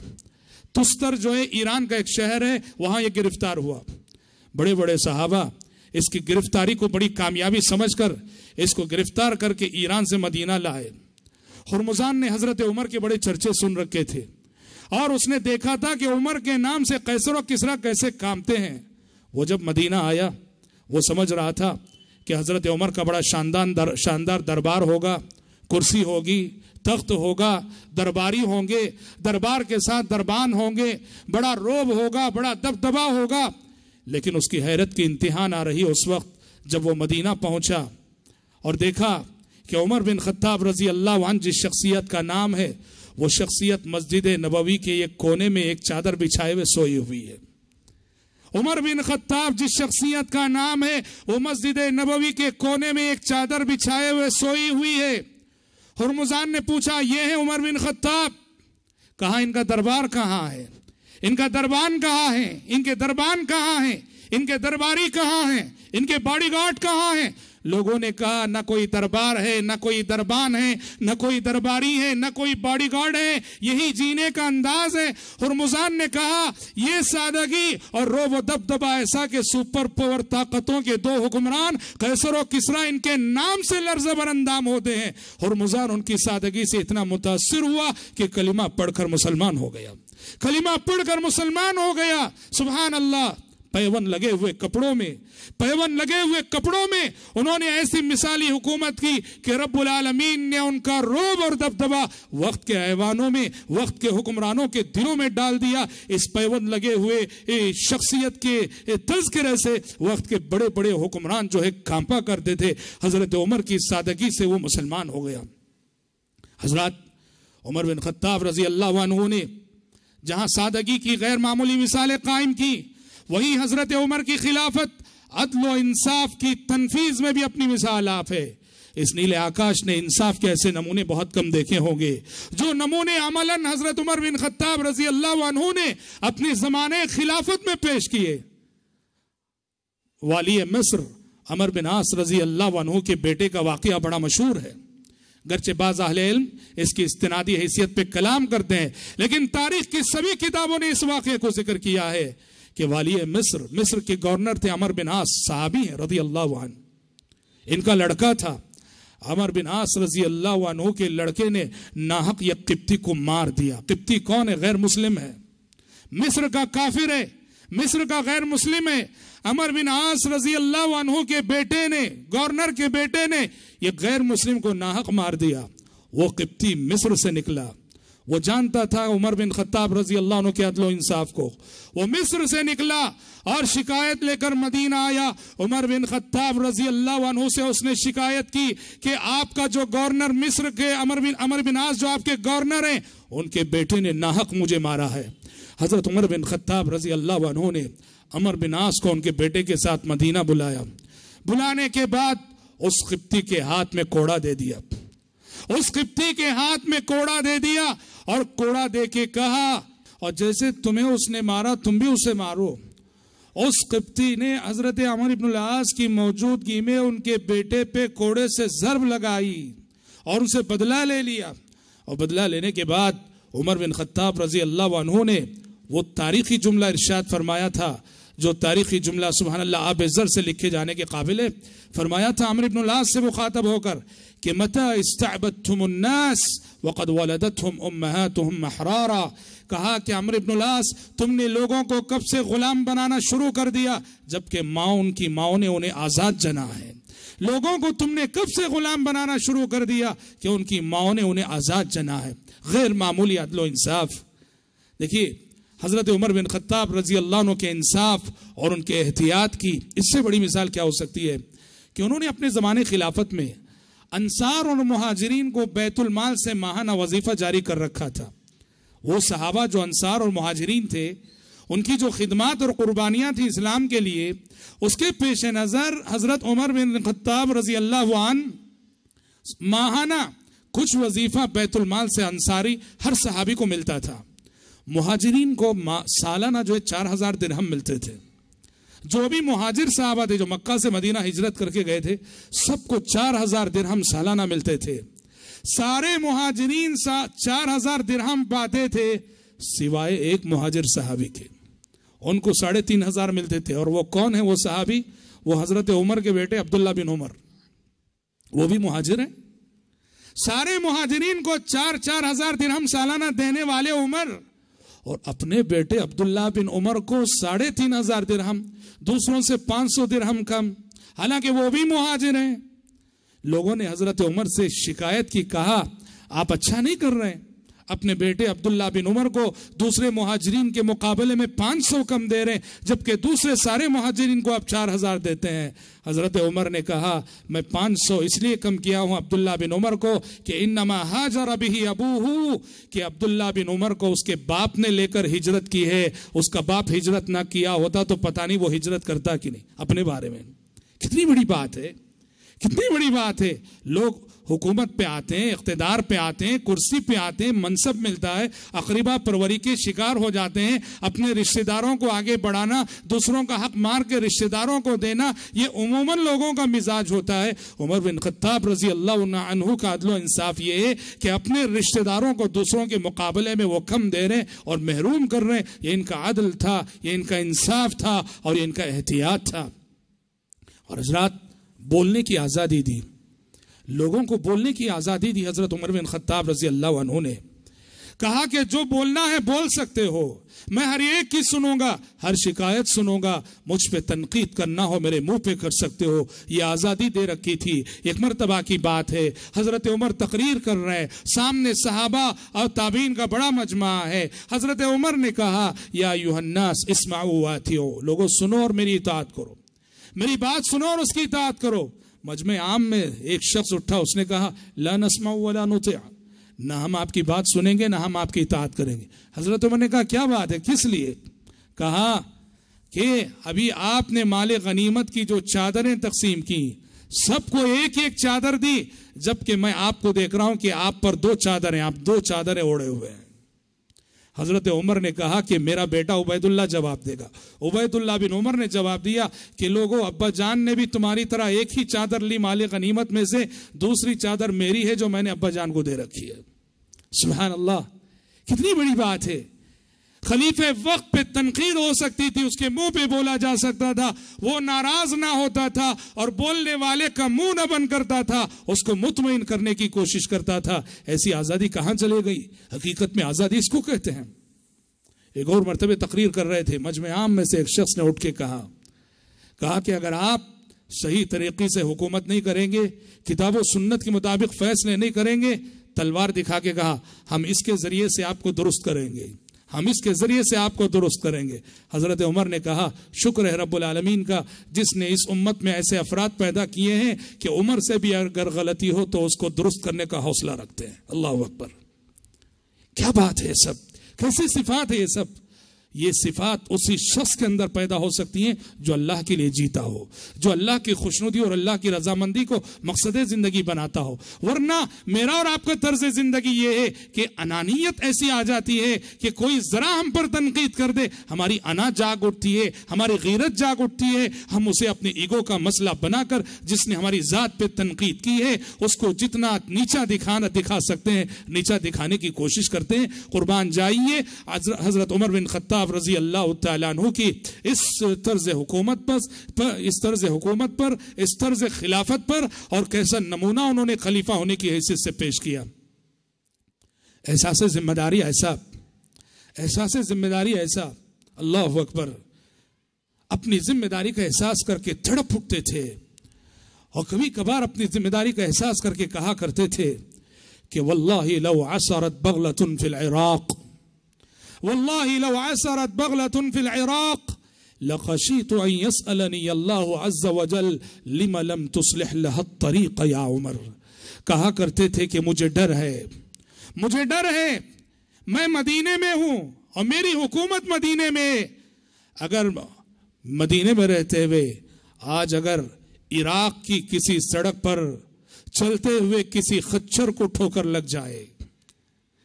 تستر جو ہے ایران کا ایک شہر ہے، وہاں یہ گرفتار ہوا. بڑے بڑے صحابہ اس کی گرفتاری کو بڑی کامیابی سمجھ کر اس کو گرفتار کر کے ایران سے مدینہ لائے. ہرمزان نے حضرت عمر کے بڑے چرچے سن رکھے تھے اور اس نے دیکھا تھا کہ عمر کے نام سے قیصر و کسریٰ کیسے کامتے ہیں. وہ جب مدینہ آیا وہ سمجھ رہا تھا کہ حضرت عمر کا بڑا شاندار دربار ہوگا، کرسی ہوگی، تخت ہوگا، درباری ہوں گے، دربار کے ساتھ دربان ہوں گے، بڑا روب ہوگا، بڑا دبدبا ہوگا. لیکن اس کی حیرت کی انتہا نہ رہی اس وقت جب وہ مدینہ پہنچا اور دیکھا کہ عمر بن خطاب رضی اللہ عنہ جس شخصیت کا نام ہے وہ شخصیت مسجد نبوی کے ایک کونے میں ایک چادر بچھائے ہوئے سوئی ہوئی ہے. عمر بن خطاب جس شخصیت کا نام ہے وہ مسجد نبوی کے کونے میں ایک چادر بچھائے ہوئے سوئی ہوئی ہے. ہرمزان نے پوچھا یہ ہے عمر بن خطاب؟ کہا ان کا دربار کہاں ہے؟ ان کا دربان کہاں ہے؟ ان کے دربان کہاں ہیں؟ ان کے درباری کہاں ہیں؟ ان کے باڈی گارڈ کہاں ہیں؟ لوگوں نے کہا نہ کوئی دربار ہے، نہ کوئی دربان ہے، نہ کوئی درباری ہے، نہ کوئی باڈی گارڈ ہے، یہی جینے کا انداز ہے. ہرمزان نے کہا یہ سادگی اور روب و دبدبا ایسا کہ سپر پاور طاقتوں کے دو حکمران قیصر و کسریٰ ان کے نام سے لرز بر اندام ہوتے ہیں. ہرمزان ان کی سادگی سے اتنا متاثر ہوا کہ کلمہ پڑھ کر مسلمان ہو گیا. کلمہ پڑھ کر مسلمان ہو گیا. سبحان اللہ. پیون لگے ہوئے کپڑوں میں انہوں نے ایسی مثالی حکومت کی کہ رب العالمین نے ان کا روب اور دبدبا وقت کے ایوانوں میں، وقت کے حکمرانوں کے دلوں میں ڈال دیا. اس پیون لگے ہوئے شخصیت کے تذکرے سے وقت کے بڑے بڑے حکمران جو ہے کانپا کرتے تھے. حضرت عمر کی سادگی سے وہ مسلمان ہو گیا. حضرت عمر بن خطاب رضی اللہ عنہ نے جہاں سادگی کی غیر معمولی مثالیں قائم کی، وہی حضرت عمر کی خلافت عدل و انصاف کی تنفیذ میں بھی اپنی مثال آپ ہے. اس نیلے آکاش نے انصاف کے ایسے نمونے بہت کم دیکھے ہوں گے جو نمونے عملاً حضرت عمر بن خطاب رضی اللہ عنہ نے اپنی زمانے خلافت میں پیش کیے. والی مصر عمر بن عاص رضی اللہ عنہ کے بیٹے کا واقعہ بڑا مشہور ہے. گرچہ بعض اہل علم اس کی استنادی حیثیت پہ کلام کرتے ہیں، لیکن تاریخ کی سبھی کتابوں نے اس واقعے کو ذکر کیا ہے کہ والی مصر کے گورنر تھے عمر بن عاص، صحابی ہیں رضی اللہ عنہ. ان کا لڑکا تھا عمر بن عاص رضی اللہ عنہ کے لڑکے نے ناحق یک قبطی کو مار دیا. قبطی کون ہے؟ غیر مسلم ہے، مصر کا کافر ہے، مصر کا غیر مسلم ہے. عمر بن عاص رضی اللہ عنہ کے بیٹے نے، گورنر کے بیٹے نے یہ غیر مسلم کو ناحق مار دیا. وہ قبطی مصر سے نکلا، وہ جانتا تھا عمر بن خطاب رضی اللہ عنہ کے عدل و انصاف کو. وہ مصر سے نکلا اور شکایت لے کر مدینہ آیا. عمر بن خطاب رضی اللہ عنہ سے اس نے شکایت کی کہ آپ کا جو گورنر مصر کے عمر بن عاص جو آپ کے گورنر ہیں، ان کے بیٹے نے ناحق مجھے مارا ہے. حضرت عمر بن خطاب رضی اللہ عنہ نے عمر بن عاص کو ان کے بیٹے کے ساتھ مدینہ بلایا. بلانے کے بعد اس قبطی کے ہاتھ میں کوڑا دے دیا، اس قبطی کے ہاتھ میں کوڑا دے دیا اور کوڑا دے کے کہا اور جیسے تمہیں اس نے مارا تم بھی اسے مارو. اس قبطی نے حضرت عمر بن العاص کی موجودگی میں ان کے بیٹے پہ کوڑے سے ضرب لگائی اور اسے بدلہ لے لیا. اور بدلہ لینے کے بعد عمر بن خطاب رضی اللہ عنہ نے وہ تاریخی جملہ ارشاد فرمایا تھا جو تاریخی جملہ سبحان اللہ آب زر سے لکھے جانے کے قابل ہے. فرمایا تھا عمر بن العاص سے مخاطب ہو کر کہ متى استعبدتم الناس وقد ولدتهم امهاتهم احرارا. کہا کہ عمر بن العاص تم نے لوگوں کو کب سے غلام بنانا شروع کر دیا جبکہ ان کی ماؤں نے انہیں آزاد جنا ہے. لوگوں کو تم نے کب سے غلام بنانا شروع کر دیا کہ ان کی ماؤں نے انہیں آزاد جنا ہے. غیر معمولی عدل و انصاف. دیکھیے حضرت عمر بن خطاب رضی اللہ عنہ کے انصاف اور ان کے احتیاط کی اس سے بڑی مثال کیا ہو سکتی ہے کہ انہوں نے اپنے زمانے خلافت میں انصار اور مہاجرین کو بیت المال سے ماہانہ وظیفہ جاری کر رکھا تھا. وہ صحابہ جو انصار اور مہاجرین تھے ان کی جو خدمات اور قربانیاں تھیں اسلام کے لیے، اس کے پیش نظر حضرت عمر بن خطاب رضی اللہ عنہ ماہانہ کچھ وظیفہ بیت المال سے انصاری ہر صحابی کو ملتا تھا. مہاجرین کو سالانہ جو ہے 4000 درہم ملتے تھے. جو بھی مہاجر صحابہ تھے جو مکہ سے مدینہ ہجرت کر کے گئے تھے سب کو 4000 درہم سالانہ ملتے تھے. سارے مہاجرین 4000 درہم پاتے تھے سوائے ایک مہاجر صحابی کے. ان کو 3500 ملتے تھے. اور وہ کون ہے وہ صحابی؟ وہ حضرت عمر کے بیٹے عبداللہ بن عمر. وہ بھی مہاجر ہیں. سارے مہاجرین کو 4,000 درہم سالانہ دینے والے عمر اور اپنے بیٹے عبداللہ بن عمر کو 3,500 درہم, دوسروں سے 500 درہم کم, حالانکہ وہ بھی مہاجر ہیں. لوگوں نے حضرت عمر سے شکایت کی, کہا آپ اچھا نہیں کر رہے, اپنے بیٹے عبداللہ بن عمر کو دوسرے مہاجرین کے مقابلے میں 500 کم دے رہے ہیں جبکہ دوسرے سارے مہاجرین کو آپ 4,000 دیتے ہیں. حضرت عمر نے کہا میں 500 اس لیے کم کیا ہوں عبداللہ بن عمر کو کہ انما ہاجر بہ ابوہ, کہ عبداللہ بن عمر کو اس کے باپ نے لے کر ہجرت کی ہے. اس کا باپ ہجرت نہ کیا ہوتا تو پتہ نہیں وہ ہجرت کرتا کہ نہیں. اپنے بارے میں کتنی بڑی بات ہے, کتنی بڑی بات ہے. لوگ حکومت پہ آتے ہیں, اقتدار پہ آتے ہیں, کرسی پہ آتے ہیں, منصب ملتا ہے, اقربا پروری کے شکار ہو جاتے ہیں. اپنے رشتہ داروں کو آگے بڑھانا, دوسروں کا حق مار کے رشتہ داروں کو دینا, یہ عموماً لوگوں کا مزاج ہوتا ہے. عمر بن خطاب رضی اللہ عنہ کا عدل و انصاف یہ ہے کہ اپنے رشتہ داروں کو دوسروں کے مقابلے میں وہ کم دے رہے ہیں اور محروم کر رہے ہیں. یہ ان کا عدل تھا, یہ ان کا انصاف تھا اور یہ ان کا احتیاط تھا. اور حضرات بولنے کی آزادی دی, لوگوں کو بولنے کی آزادی دی. حضرت عمر بن خطاب رضی اللہ عنہ نے کہا کہ جو بولنا ہے بول سکتے ہو, میں ہر ایک کی سنوں گا, ہر شکایت سنوں گا, مجھ پہ تنقید کرنا ہو میرے منہ پہ کر سکتے ہو. یہ آزادی دے رکھی تھی. ایک مرتبہ کی بات ہے, حضرت عمر تقریر کر رہے ہیں, سامنے صحابہ اور تابعین کا بڑا مجمع ہے. حضرت عمر نے کہا یا ایھا الناس اسمعوا واتیعوا, لوگوں سنو اور میری اطاعت کرو, میری بات سنو اور اس کی اطاعت کرو. مجمع عام میں ایک شخص اٹھا, اس نے کہا لا نسمع ولا نطیع, نہ ہم آپ کی بات سنیں گے نہ ہم آپ کی اطاعت کریں گے. حضرت عمر نے کہا کیا بات ہے, کس لیے؟ کہا کہ ابھی آپ نے مال غنیمت کی جو چادریں تقسیم کی سب کو ایک ایک چادر دی, جبکہ میں آپ کو دیکھ رہا ہوں کہ آپ پر 2 چادریں, آپ 2 چادریں اوڑے ہوئے ہیں. حضرت عمر نے کہا کہ میرا بیٹا عبید اللہ جواب دے گا. عبید اللہ بن عمر نے جواب دیا کہ لوگوں ابا جان نے بھی تمہاری طرح ایک ہی چادر لی مال غنیمت میں سے, دوسری چادر میری ہے جو میں نے ابا جان کو دے رکھی ہے. سبحان اللہ, کتنی بڑی بات ہے. خلیفہ وقت پہ تنقید ہو سکتی تھی, اس کے منہ پہ بولا جا سکتا تھا, وہ ناراض نہ ہوتا تھا اور بولنے والے کا منہ نہ بند کرتا تھا, اس کو مطمئن کرنے کی کوشش کرتا تھا. ایسی آزادی کہاں چلے گئی؟ حقیقت میں آزادی اس کو کہتے ہیں. ایک اور مرتبہ تقریر کر رہے تھے, مجمع عام میں سے ایک شخص نے اٹھ کے کہا کہ اگر آپ صحیح طریقے سے حکومت نہیں کریں گے, کتاب و سنت کے مطابق فیصلے نہیں کریں گے, تلوار دکھا کے کہا ہم اس کے ذریعے سے آپ کو درست کریں گے, ہم اس کے ذریعے سے آپ کو درست کریں گے. حضرت عمر نے کہا شکر ہے رب العالمین کا جس نے اس امت میں ایسے افراد پیدا کیے ہیں کہ عمر سے بھی اگر غلطی ہو تو اس کو درست کرنے کا حوصلہ رکھتے ہیں. اللہ اکبر, کیا بات ہے, سب کیسی صفات ہے یہ سب. یہ صفات اسی شخص کے اندر پیدا ہو سکتی ہیں جو اللہ کے لیے جیتا ہو, جو اللہ کی خوشنودی اور اللہ کی رضامندی کو مقصد زندگی بناتا ہو. ورنہ میرا اور آپ کا طرز زندگی یہ ہے کہ انانیت ایسی آ جاتی ہے کہ کوئی ذرا ہم پر تنقید کر دے, ہماری انا جاگ اٹھتی ہے, ہماری غیرت جاگ اٹھتی ہے, ہم اسے اپنے ایگو کا مسئلہ بنا کر جس نے ہماری ذات پہ تنقید کی ہے اس کو جتنا نیچا دکھا سکتے ہیں نیچا دکھانے کی کوشش کرتے ہیں. قربان جائیے حضرت عمر بن خطاب رضی اللہ تعالیٰ عنہ کی اس طرز حکومت پر, اس طرز خلافت پر, اور کیسا نمونہ انہوں نے خلیفہ ہونے کی حیثیت سے پیش کیا. احساس ذمہ داری ایسا, اللہ اکبر, اپنی ذمہ داری کا احساس کر کے تڑپ اٹھتے تھے, اور کبھی کبھار اپنی ذمہ داری کا احساس کر کے کہا کرتے تھے کہ واللہ لو عثرت بغلۃ فی العراق, والله لو عثرت بغلة في العراق لخشيت أن يسألني الله عز وجل لما لم تصلح لها الطريق يا عمر. کہا کرتے تھے کہ مجھے ڈر ہے, میں مدینے میں ہوں اور میری حکومت مدینے میں, اگر مدینے میں رہتے ہوئے آج اگر عراق کی کسی سڑک پر چلتے ہوئے کسی خچر کو ٹھوکر لگ جائے،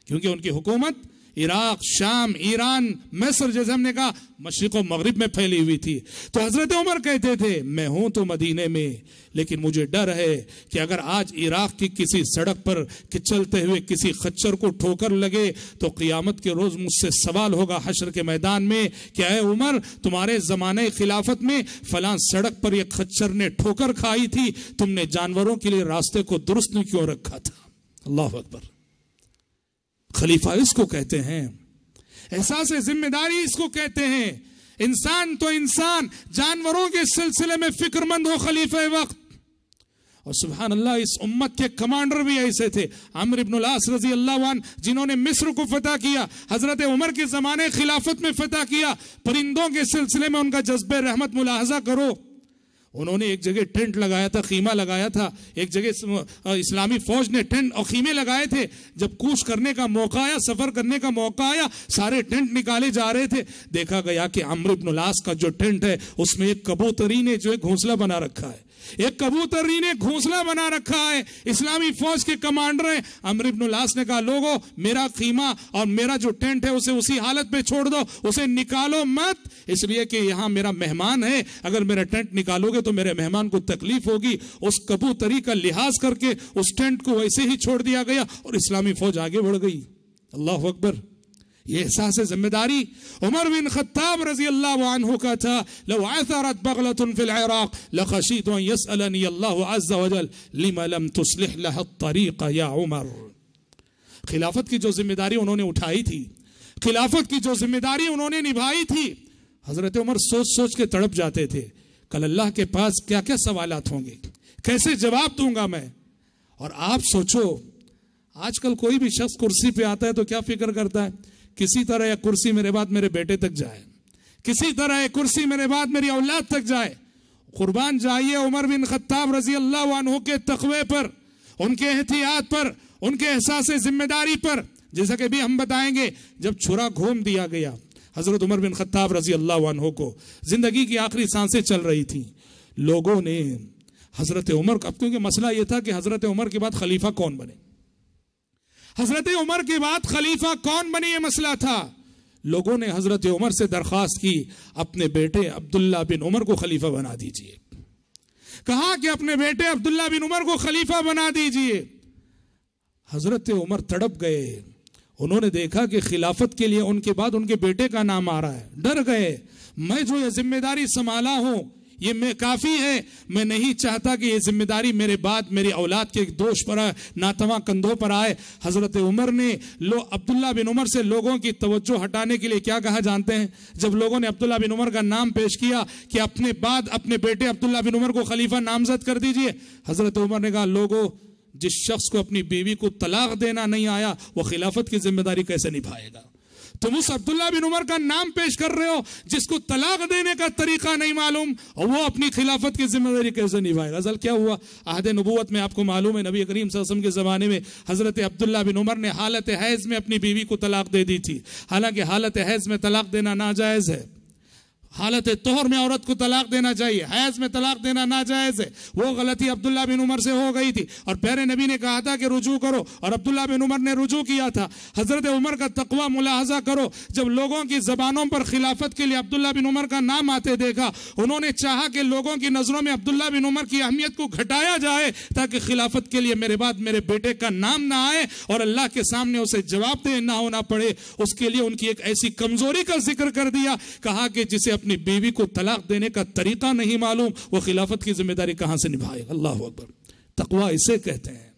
کیونکہ ان کی حکومت عراق، شام، ایران، مصر، جیسے ہم نے کہا مشرق و مغرب میں پھیلی ہوئی تھی۔ تو حضرت عمر کہتے تھے میں ہوں تو مدینے میں، لیکن مجھے ڈر ہے کہ اگر آج عراق کی کسی سڑک پر کہ چلتے ہوئے کسی خچر کو ٹھوکر لگے تو قیامت کے روز مجھ سے سوال ہوگا حشر کے میدان میں کہ اے عمر، تمہارے زمانے خلافت میں فلاں سڑک پر ایک خچر نے ٹھوکر کھائی تھی، تم نے جانوروں کے لیے راستے کو درست نہیں کیوں رکھا تھا؟ اللہ اکبر۔ خلیفہ اس کو کہتے ہیں، احساس ذمہ داری اس کو کہتے ہیں۔ انسان تو انسان، جانوروں کے سلسلے میں فکر مند ہو خلیفہ وقت۔ اور سبحان اللہ، اس امت کے کمانڈر بھی ایسے تھے، عمرو بن العاص رضی اللہ عنہ، جنہوں نے مصر کو فتح کیا، حضرت عمر کے زمانے خلافت میں فتح کیا۔ پرندوں کے سلسلے میں ان کا جذبہ رحمت ملاحظہ کرو۔ انہوں نے ایک جگہ ٹینٹ لگایا تھا، خیمہ لگایا تھا، ایک جگہ اسلامی فوج نے ٹینٹ اور خیمے لگائے تھے۔ جب کوچ کرنے کا موقع آیا، سفر کرنے کا موقع آیا، سارے ٹینٹ نکالے جا رہے تھے، دیکھا گیا کہ عمرو بن العاص کا جو ٹینٹ ہے اس میں ایک کبوتری نے جو ہے گھونسلہ بنا رکھا ہے، ایک کبوتری نے گھونسلہ بنا رکھا ہے۔ اسلامی فوج کے کمانڈر ہیں۔ عمرو بن العاص نے کہا لوگوں، میرا خیمہ اور میرا جو ٹینٹ ہے اسے اسی حالت پہ چھوڑ دو، اسے نکالو مت، اس لیے کہ یہاں میرا مہمان ہے، اگر میرا ٹینٹ نکالو گے تو میرے مہمان کو تکلیف ہوگی۔ اس کبوتری کا لحاظ کر کے اس ٹینٹ کو ویسے ہی چھوڑ دیا گیا اور اسلامی فوج آگے بڑھ گئی۔ اللہ اکبر۔ یہ احساس ذمہ داری عمر بن خطاب رضی اللہ عنہ کا تھا۔ لو عثرت بغلة في العراق لخشيت ان يسألني الله عز وجل لما لم تصلح لها الطريق يا عمر۔ خلافت کی جو ذمہ داری انہوں نے اٹھائی تھی، خلافت کی جو ذمہ داری انہوں نے نبھائی تھی، حضرت عمر سوچ سوچ کے تڑپ جاتے تھے، کل اللہ کے پاس کیا کیا سوالات ہوں گے، کیسے جواب دوں گا میں۔ اور آپ سوچو، آج کل کوئی بھی شخص کرسی پہ آتا ہے تو کیا فکر کرتا ہے؟ کسی طرح یہ کرسی میرے بعد میرے بیٹے تک جائے، کسی طرح یہ کرسی میرے بعد میری اولاد تک جائے۔ قربان جائیے عمر بن خطاب رضی اللہ عنہ کے تقوی پر، ان کے احتیاط پر، ان کے احساس ذمہ داری پر۔ جیسا کہ بھی ہم بتائیں گے، جب چھرا گھوم دیا گیا حضرت عمر بن خطاب رضی اللہ عنہ کو، زندگی کی آخری سانسیں چل رہی تھی، لوگوں نے حضرت عمر کا، کیونکہ مسئلہ یہ تھا کہ حضرت عمر کے بعد خلیفہ کون بنے، حضرت عمر کے بعد خلیفہ کون بنے، یہ مسئلہ تھا۔ لوگوں نے حضرت عمر سے درخواست کی اپنے بیٹے عبداللہ بن عمر کو خلیفہ بنا دیجئے، کہا کہ اپنے بیٹے عبداللہ بن عمر کو خلیفہ بنا دیجئے۔ حضرت عمر تڑپ گئے، انہوں نے دیکھا کہ خلافت کے لیے ان کے بعد ان کے بیٹے کا نام آ رہا ہے، ڈر گئے، میں جو یہ ذمہ داری سنبھالا ہوں یہ میں کافی ہے، میں نہیں چاہتا کہ یہ ذمہ داری میرے بعد میری اولاد کے ایک دوش پر آئے، ناتواں کندھوں پر آئے۔ حضرت عمر نے عبداللہ بن عمر سے لوگوں کی توجہ ہٹانے کے لیے کیا کہا جانتے ہیں؟ جب لوگوں نے عبداللہ بن عمر کا نام پیش کیا کہ اپنے بعد اپنے بیٹے عبداللہ بن عمر کو خلیفہ نامزد کر دیجئے، حضرت عمر نے کہا لوگوں، جس شخص کو اپنی بیوی کو طلاق دینا نہیں آیا وہ خلافت کی ذمہ داری کیسے نبھائے گا؟ تم اس عبداللہ بن عمر کا نام پیش کر رہے ہو جس کو طلاق دینے کا طریقہ نہیں معلوم، اور وہ اپنی خلافت کی ذمہ داری کیسے نبھائے گا؟ اصل کیا ہوا؟ عہد نبوت میں آپ کو معلوم ہے نبی کریم صلی اللہ علیہ وسلم کے زمانے میں حضرت عبداللہ بن عمر نے حالت حیض میں اپنی بیوی کو طلاق دے دی تھی، حالانکہ حالت حیض میں طلاق دینا ناجائز ہے، حالت طہر میں عورت کو طلاق دینا چاہیے، حیض میں طلاق دینا ناجائز ہے۔ وہ غلطی عبداللہ بن عمر سے ہو گئی تھی اور پیارے نبی نے کہا تھا کہ رجوع کرو، اور عبداللہ بن عمر نے رجوع کیا تھا۔ حضرت عمر کا تقوی ملاحظہ کرو، جب لوگوں کی زبانوں پر خلافت کے لیے عبداللہ بن عمر کا نام آتے دیکھا، انہوں نے چاہا کہ لوگوں کی نظروں میں عبداللہ بن عمر کی اہمیت کو گھٹایا جائے تاکہ خلافت کے لیے میرے بعد میرے بیٹے کا نام نہ آئے اور اللہ کے سامنے اسے جواب دہ نہ ہونا پڑے۔ اس کے لیے ان کی ایک ایسی کمزوری کا ذکر کر دیا، کہا کہ جسے اپنی بیوی کو طلاق دینے کا طریقہ نہیں معلوم وہ خلافت کی ذمہ داری کہاں سے نبھائے؟ اللہ اکبر۔ تقوی اسے کہتے ہیں،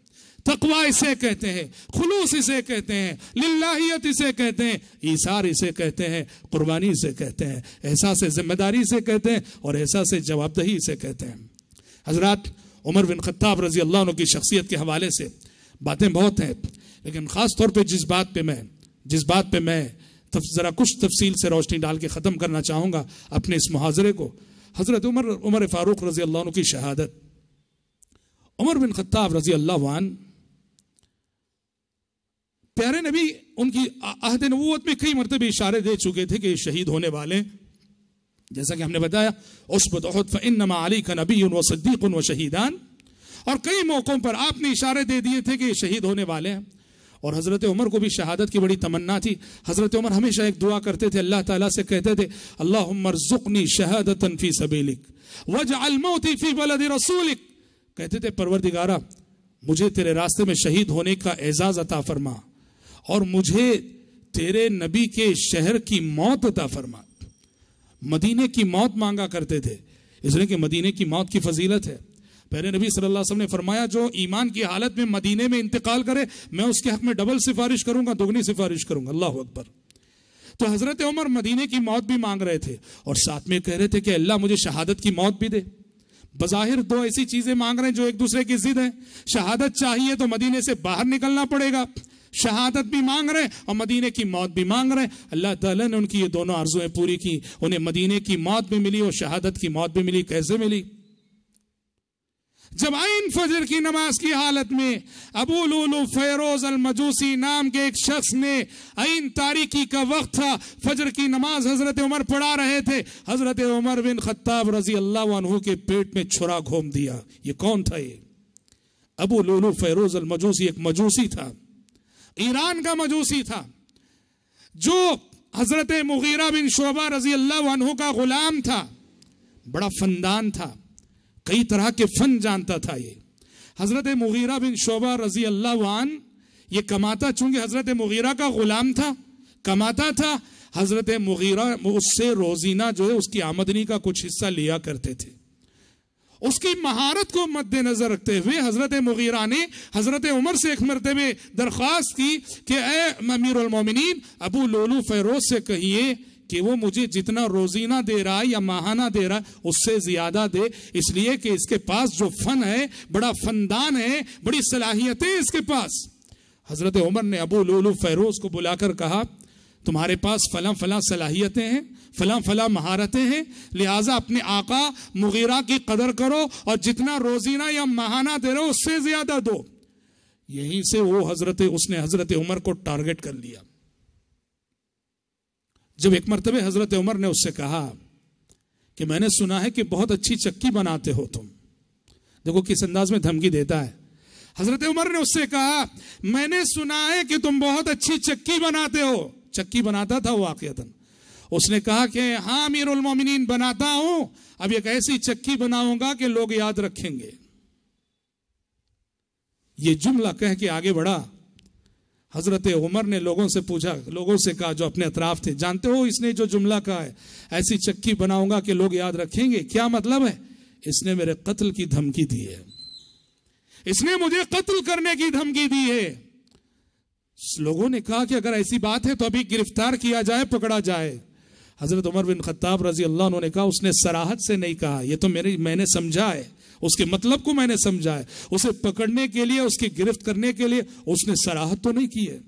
تقوی اسے کہتے ہیں، خلوص اسے کہتے ہیں، للہیت اسے کہتے ہیں، ایثار اسے کہتے ہیں، قربانی اسے کہتے ہیں، احساس ذمہ داری اسے کہتے ہیں، اور احساس جواب دہی اسے کہتے ہیں۔ حضرات، عمر بن خطاب رضی اللہ عنہ کی شخصیت کے حوالے سے باتیں بہت ہیں، لیکن خاص طور پہ جس بات پہ میں ذرا کچھ تفصیل سے روشنی ڈال کے ختم کرنا چاہوں گا اپنے اس محاضرے کو، حضرت عمر فاروق رضی اللہ عنہ کی شہادت۔ عمر بن خطاب رضی اللہ عنہ، پیارے نبی ان کی عہد نبوت میں کئی مرتبہ اشارے دے چکے تھے کہ یہ شہید ہونے والے، جیسا کہ ہم نے بتایا، اثبت احد فانما علیک نبی وصدیق وشہیدان، اور کئی موقعوں پر آپ نے اشارے دے دیے تھے کہ یہ شہید ہونے والے ہیں. اور حضرت عمر کو بھی شہادت کی بڑی تمنا تھی. حضرت عمر ہمیشہ ایک دعا کرتے تھے, اللہ تعالیٰ سے کہتے تھے اللہم ارزقنی شہادتا فی سبیلک واجعل موتی فی بلد رسولک. کہتے تھے پروردگارا مجھے تیرے راستے میں شہید ہونے کا اعزاز عطا فرما اور مجھے تیرے نبی کے شہر کی موت عطا فرما. مدینے کی موت مانگا کرتے تھے, اس لیے کہ مدینے کی موت کی فضیلت ہے. پہلے نبی صلی اللہ علیہ وسلم نے فرمایا جو ایمان کی حالت میں مدینے میں انتقال کرے میں اس کے حق میں ڈبل سفارش کروں گا, دگنی سفارش کروں گا. اللہ اکبر. تو حضرت عمر مدینے کی موت بھی مانگ رہے تھے اور ساتھ میں کہہ رہے تھے کہ اللہ مجھے شہادت کی موت بھی دے. بظاہر دو ایسی چیزیں مانگ رہے ہیں جو ایک دوسرے کی ضد ہیں. شہادت چاہیے تو مدینے سے باہر نکلنا پڑے گا, شہادت بھی مانگ رہے ہیں اور مدینے کی موت بھی مانگ رہے ہیں. اللہ تعالیٰ نے ان کی یہ دونوں آرزویں پوری کی, انہیں مدینے کی موت بھی ملی اور شہادت کی موت بھی ملی. کیسے ملی؟ جب عین فجر کی نماز کی حالت میں ابو لولو فیروز المجوسی نام کے ایک شخص نے, عین تاریکی کا وقت تھا, فجر کی نماز حضرت عمر پڑھا رہے تھے, حضرت عمر بن خطاب رضی اللہ عنہ کے پیٹ میں چھرا گھوم دیا. یہ کون تھا؟ یہ ابو لولو فیروز المجوسی ایک مجوسی تھا, ایران کا مجوسی تھا, جو حضرت مغیرہ بن شعبہ رضی اللہ عنہ کا غلام تھا. بڑا فندان تھا, کئی طرح کے فن جانتا تھا. یہ حضرت مغیرہ بن شعبہ رضی اللہ عنہ یہ کماتا, چونکہ حضرت مغیرہ کا غلام تھا, کماتا تھا. حضرت مغیرہ اس سے روزینہ جو ہے اس کی آمدنی کا کچھ حصہ لیا کرتے تھے. اس کی مہارت کو مد نظر رکھتے ہوئے حضرت مغیرہ نے حضرت عمر سے ایک مرتبہ درخواست کی کہ اے امیر المومنین ابو لولو فیروز سے کہیے کہ وہ مجھے جتنا روزینہ دے رہا ہے یا ماہانہ دے رہا ہے اس سے زیادہ دے, اس لیے کہ اس کے پاس جو فن ہے بڑا فندان ہے, بڑی صلاحیتیں اس کے پاس. حضرت عمر نے ابو لولو فیروز کو بلا کر کہا تمہارے پاس فلاں فلاں صلاحیتیں ہیں, فلاں فلاں مہارتیں ہیں, لہٰذا اپنے آقا مغیرہ کی قدر کرو اور جتنا روزینہ یا ماہانہ دے رہو اس سے زیادہ دو. یہیں سے اس نے حضرت عمر کو ٹارگٹ کر لیا. جب ایک مرتبہ حضرت عمر نے اس سے کہا کہ میں نے سنا ہے کہ بہت اچھی چکی بناتے ہو تم. دیکھو کس انداز میں دھمکی دیتا ہے. حضرت عمر نے اس سے کہا میں نے سنا ہے کہ تم بہت اچھی چکی بناتے ہو. چکی بناتا تھا واقعتاً. اس نے کہا کہ ہاں امیر المومنین بناتا ہوں, اب ایک ایسی چکی بناؤں گا کہ لوگ یاد رکھیں گے. یہ جملہ کہہ کے آگے بڑھا. حضرت عمر نے لوگوں سے پوچھا, لوگوں سے کہا جو اپنے اطراف تھے, جانتے ہو اس نے جو جملہ کہا ہے ایسی چکی بناؤں گا کہ لوگ یاد رکھیں گے, کیا مطلب ہے؟ اس نے میرے قتل کی دھمکی دی ہے, اس نے مجھے قتل کرنے کی دھمکی دی ہے. لوگوں نے کہا کہ اگر ایسی بات ہے تو ابھی گرفتار کیا جائے, پکڑا جائے. حضرت عمر بن خطاب رضی اللہ عنہ نے کہا اس نے صراحت سے نہیں کہا, یہ تو میں نے سمجھا ہے, اس کے مطلب کو میں نے سمجھا ہے. اسے پکڑنے کے لیے, اس کی گرفت کرنے کے لیے اس نے صراحت تو نہیں کی ہے.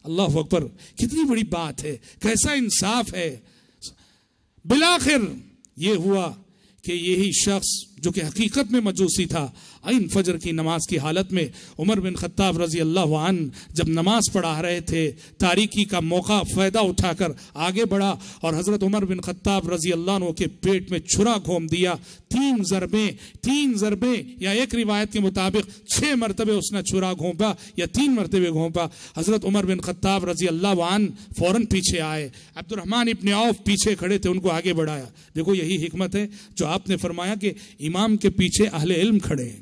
اللہ اکبر, کتنی بڑی بات ہے, کیسا انصاف ہے. بالآخر یہ ہوا کہ یہی شخص جو کہ حقیقت میں مجوسی تھا, عین فجر کی نماز کی حالت میں عمر بن خطاب رضی اللہ عنہ جب نماز پڑھا رہے تھے, تاریکی کا موقع فائدہ اٹھا کر آگے بڑھا اور حضرت عمر بن خطاب رضی اللہ عنہ کے پیٹ میں چھرا گھوم دیا. 3 ضربیں یا ایک روایت کے مطابق 6 مرتبہ اس نے چھرا گھونپا یا 3 مرتبہ گھونپا. حضرت عمر بن خطاب رضی اللہ عنہ فوراً پیچھے آئے. عبد الرحمن ابن عوف پیچھے کھڑے تھے, ان کو آگے بڑھایا. دیکھو یہی حکمت ہے جو آپ نے فرمایا کہ امام کے پیچھے اہل علم کھڑے ہیں,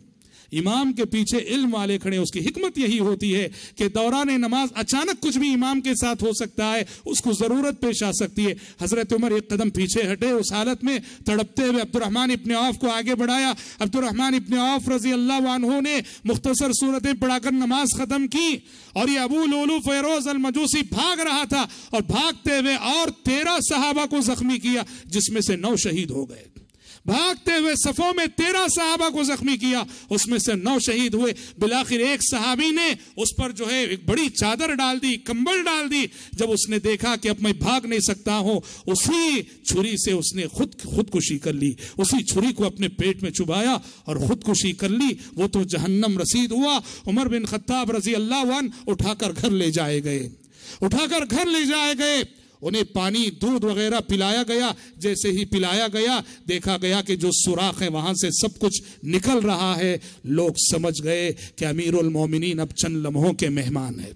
امام کے پیچھے علم والے کھڑے. اس کی حکمت یہی ہوتی ہے کہ دوران نماز اچانک کچھ بھی امام کے ساتھ ہو سکتا ہے, اس کو ضرورت پیش آ سکتی ہے. حضرت عمر ایک قدم پیچھے ہٹے, اس حالت میں تڑپتے ہوئے عبد الرحمن ابن عوف کو آگے بڑھایا. عبد الرحمن ابن عوف رضی اللہ عنہ نے مختصر صورتیں پڑھا کر نماز ختم کی اور یہ ابو لولو فیروز المجوسی بھاگ رہا تھا اور بھاگتے ہوئے اور 13 صحابہ کو زخمی کیا, جس میں سے 9 شہید ہو گئے. بھاگتے ہوئے صفوں میں 13 صحابہ کو زخمی کیا, اس میں سے 9 شہید ہوئے. بالآخر ایک صحابی نے اس پر جو ہے ایک بڑی چادر ڈال دی, کمبل ڈال دی. جب اس نے دیکھا کہ اب میں بھاگ نہیں سکتا ہوں, اسی چھری سے اس نے خودکشی کر لی, اسی چھری کو اپنے پیٹ میں چبایا اور خودکشی کر لی. وہ تو جہنم رسید ہوا. عمر بن خطاب رضی اللہ عنہ اٹھا کر گھر لے جائے گئے. انہیں پانی دودھ وغیرہ پلایا گیا. جیسے ہی پلایا گیا دیکھا گیا کہ جو سوراخ ہے وہاں سے سب کچھ نکل رہا ہے. لوگ سمجھ گئے کہ امیر المومنین اب چند لمحوں کے مہمان ہیں.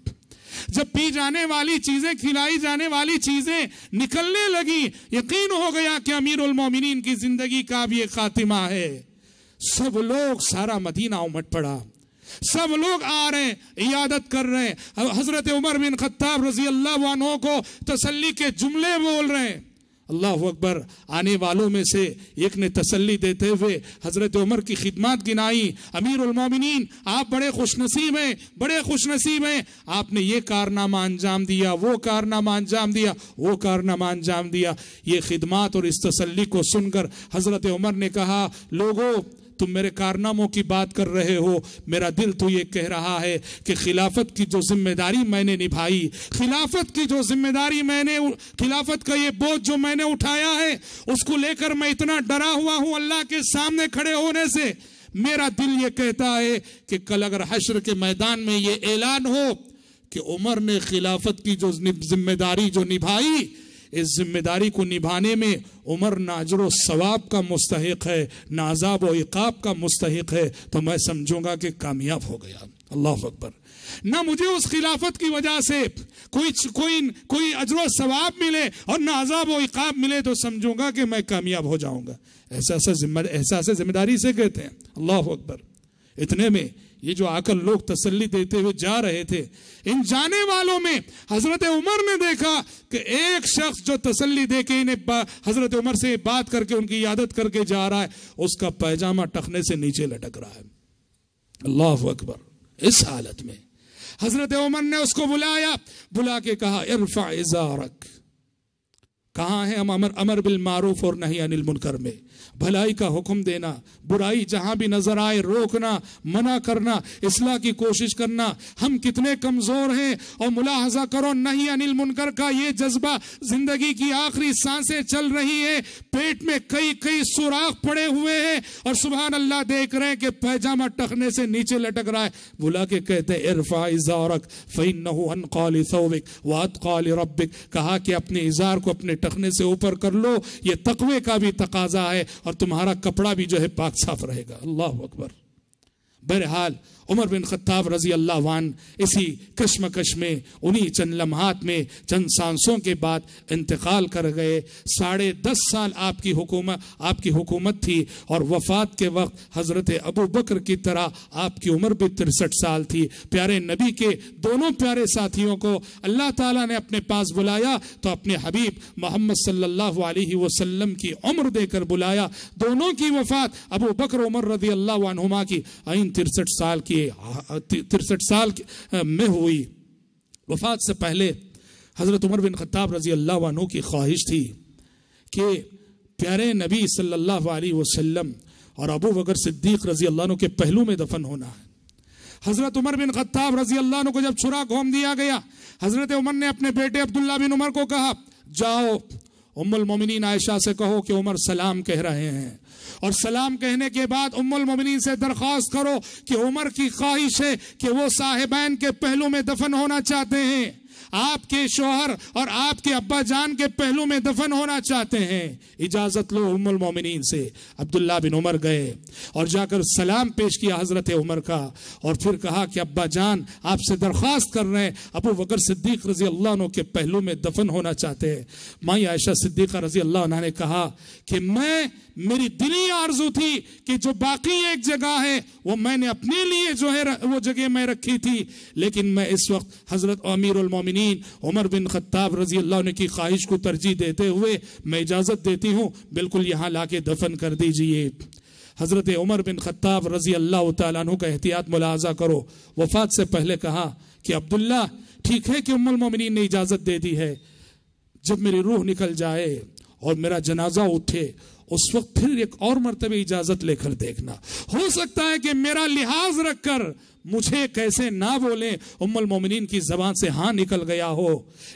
جب پی جانے والی چیزیں کھلائی جانے والی چیزیں نکلنے لگی یقین ہو گیا کہ امیر المومنین کی زندگی کا اب یہ خاتمہ ہے. سب لوگ سارا مدینہ امٹ پڑا. سب لوگ آ رہے ہیں عیادت کر رہے ہیں. حضرت عمر بن خطاب رضی اللہ عنہ کو تسلی کے جملے بول رہے ہیں. اللہ اکبر. آنے والوں میں سے ایک نے تسلی دیتے ہوئے حضرت عمر کی خدمات گنائی. امیر المومنین آپ بڑے خوش نصیب ہیں, بڑے خوش نصیب ہیں. آپ نے یہ کارنامہ انجام دیا, وہ کارنامہ انجام دیا, وہ کارنامہ انجام دیا. یہ خدمات اور اس تسلی کو سن کر حضرت عمر نے کہا لوگوں تم میرے کارناموں کی بات کر رہے ہو, میرا دل تو یہ کہہ رہا ہے کہ خلافت کی جو ذمہ داری میں نے نبھائی, خلافت کی جو ذمہ داری میں نے, خلافت کا یہ بوجھ جو میں نے اٹھایا ہے اس کو لے کر میں اتنا ڈرا ہوا ہوں اللہ کے سامنے کھڑے ہونے سے. میرا دل یہ کہتا ہے کہ کل اگر حشر کے میدان میں یہ اعلان ہو کہ عمر نے خلافت کی جو ذمہ داری جو نبھائی, اس ذمہ داری کو نبھانے میں عمر نہ اجر و ثواب کا مستحق ہے نہ عذاب و عقاب کا مستحق ہے, تو میں سمجھوں گا کہ کامیاب ہو گیا. اللہ اکبر. نہ مجھے اس خلافت کی وجہ سے کوئی اجر و ثواب ملے اور نہ عذاب و عقاب ملے تو سمجھوں گا کہ میں کامیاب ہو جاؤں گا. احساس ذمہ داری سے کہتے ہیں. اللہ اکبر. اتنے میں یہ جو آ کر لوگ تسلی دیتے ہوئے جا رہے تھے, ان جانے والوں میں حضرت عمر نے دیکھا کہ ایک شخص جو تسلی دے کے انہیں حضرت عمر سے بات کر کے ان کی عیادت کر کے جا رہا ہے, اس کا پیجامہ ٹخنے سے نیچے لٹک رہا ہے. اللہ اکبر. اس حالت میں حضرت عمر نے اس کو بلایا, بلا کے کہا ارفع ازارک. کہاں ہے امر بالمعروف اور نہی عن المنکر میں بھلائی کا حکم دینا, برائی جہاں بھی نظر آئے روکنا, منع کرنا, اصلاح کی کوشش کرنا. ہم کتنے کمزور ہیں. اور ملاحظہ کرو نہی عن المنکر کا یہ جذبہ زندگی کی آخری سانسیں چل رہی ہے, پیٹ میں کئی سوراخ پڑے ہوئے ہیں اور سبحان اللہ دیکھ رہے ہیں کہ پیجامہ ٹخنے سے نیچے لٹک رہا ہے. بلا کے کہتے ارفع ازارک فإنہ انقی لثوبک واتقی لربک. کہا کہ اپنے ازار کو اپنے ٹخنے سے اوپر کر لو, یہ تقوی کا بھی تقاضا ہے اور تمہارا کپڑا بھی جو ہے پاک صاف رہے گا. اللہ اکبر. بہرحال عمر بن خطاب رضی اللہ عنہ اسی کشمکش میں انہی چند لمحات میں چند سانسوں کے بعد انتقال کر گئے. 10.5 سال آپ کی حکومت تھی اور وفات کے وقت حضرت ابو بکر کی طرح آپ کی عمر بھی 63 سال تھی. پیارے نبی کے دونوں پیارے ساتھیوں کو اللہ تعالیٰ نے اپنے پاس بلایا تو اپنے حبیب محمد صلی اللہ علیہ وسلم کی عمر دے کر بلایا. دونوں کی وفات ابو بکر عمر رضی اللہ عنہما کی 63 سال میں ہوئی. وفات سے پہلے حضرت عمر بن خطاب رضی اللہ عنہ کی خواہش تھی کہ پیارے نبی صلی اللہ علیہ وسلم اور ابو بکر صدیق رضی اللہ عنہ کے پہلو میں دفن ہونا ہے. حضرت عمر بن خطاب رضی اللہ عنہ کو جب چھرا گھوم دیا گیا, حضرت عمر نے اپنے بیٹے عبداللہ بن عمر کو کہا جاؤ ام المومنین عائشہ سے کہو کہ عمر سلام کہہ رہے ہیں, اور سلام کہنے کے بعد ام المومنین سے درخواست کرو کہ عمر کی خواہش ہے کہ وہ صاحبین کے پہلو میں دفن ہونا چاہتے ہیں, آپ کے شوہر اور آپ کے ابا جان کے پہلو میں دفن ہونا چاہتے ہیں, اجازت لو ام المومنین سے. عبداللہ بن عمر گئے اور جا کر سلام پیش کیا حضرت عمر کا, اور پھر کہا کہ ابا جان آپ سے درخواست کر رہے ہیں, ابو بکر صدیق رضی اللہ عنہ کے پہلو میں دفن ہونا چاہتے ہیں. مائی عائشہ صدیقہ رضی اللہ عنہ نے کہا کہ میری دلی آرزو تھی کہ جو باقی ایک جگہ ہے وہ میں نے اپنے لیے جو ہے وہ جگہ میں رکھی تھی, لیکن میں اس وقت حضرت امیر المومنین عمر بن خطاب رضی اللہ عنہ کی خواہش کو ترجیح دیتے ہوئے میں اجازت دیتی ہوں بالکل یہاں لا کے دفن کر دیجئے. حضرت عمر بن خطاب رضی اللہ تعالیٰ عنہ کا احتیاط ملاحظہ کرو. وفات سے پہلے کہا کہ عبداللہ ٹھیک ہے کہ ام المومنین نے اجازت دے دی ہے, جب میری روح نکل جائے اور میرا جنازہ اٹھے اس وقت پھر ایک اور مرتبہ اجازت لے کر دیکھنا, ہو سکتا ہے کہ میرا لحاظ رکھ کر مجھے کیسے نہ بولیں، ام المومنین کی زبان سے ہاں نکل گیا ہو،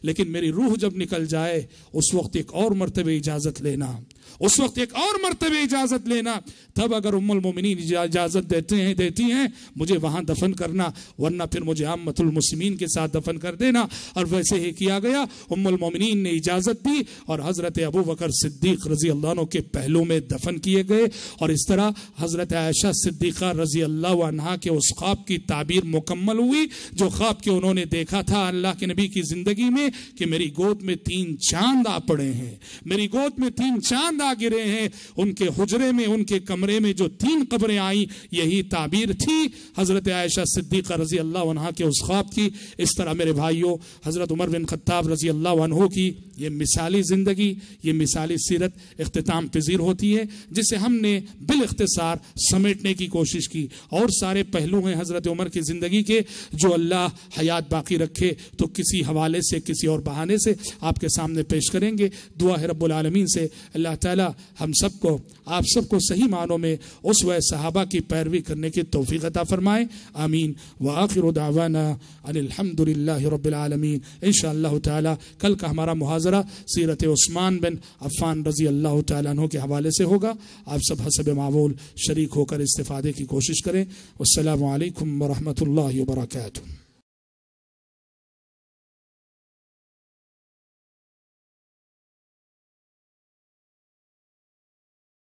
لیکن میری روح جب نکل جائے اس وقت ایک اور مرتبہ اجازت لینا، اس وقت ایک اور مرتبہ اجازت لینا، تب اگر ام المومنین اجازت دیتی ہیں مجھے وہاں دفن کرنا، ورنہ پھر مجھے عامۃ المسلمین کے ساتھ دفن کر دینا۔ اور ویسے ہی کیا گیا، ام المومنین نے اجازت دی اور حضرت ابو بکر صدیق رضی اللہ عنہ کے پہلو میں دفن کیے گئے، اور اس طرح حضرت عائشہ صدیقہ رضی اللہ عنہا کے اس خواب کی تعبیر مکمل ہوئی جو خواب کے انہوں نے دیکھا تھا اللہ کے نبی کی زندگی میں، کہ میری گود میں 3 چاند آ پڑے ہیں، میری گود میں 3 چاند آ گرے ہیں۔ ان کے حجرے میں، ان کے کمرے میں جو 3 قبریں آئیں، یہی تعبیر تھی حضرت عائشہ صدیقہ رضی اللہ عنہا کے اس خواب کی۔ اس طرح میرے بھائیوں، حضرت عمر بن خطاب رضی اللہ عنہ کی یہ مثالی زندگی، یہ مثالی سیرت اختتام پذیر ہوتی ہے، جسے ہم نے بالاختصار سمیٹنے کی کوشش کی۔ اور سارے پہلو ہیں حضرت عمر کی زندگی کے جو اللہ حیات باقی رکھے تو کسی حوالے سے، کسی اور بہانے سے آپ کے سامنے پیش کریں گے۔ دعا ہے رب العالمین سے اللہ تعالی ہم سب کو، آپ سب کو صحیح معنوں میں اسوہ صحابہ کی پیروی کرنے کی توفیق عطا فرمائے، آمین۔ وآخر دعوانا ان الحمد للہ رب العالمین۔ انشاءاللہ تعالی کل کا ہمارا محاضرہ سیرت عثمان بن عفان رضی اللہ تعالیٰ عنہ کے حوالے سے ہوگا۔ آپ سب حسب معمول شریک ہو کر استفادے کی کوشش کریں۔ والسلام علیکم ورحمۃ اللہ وبرکاتہ۔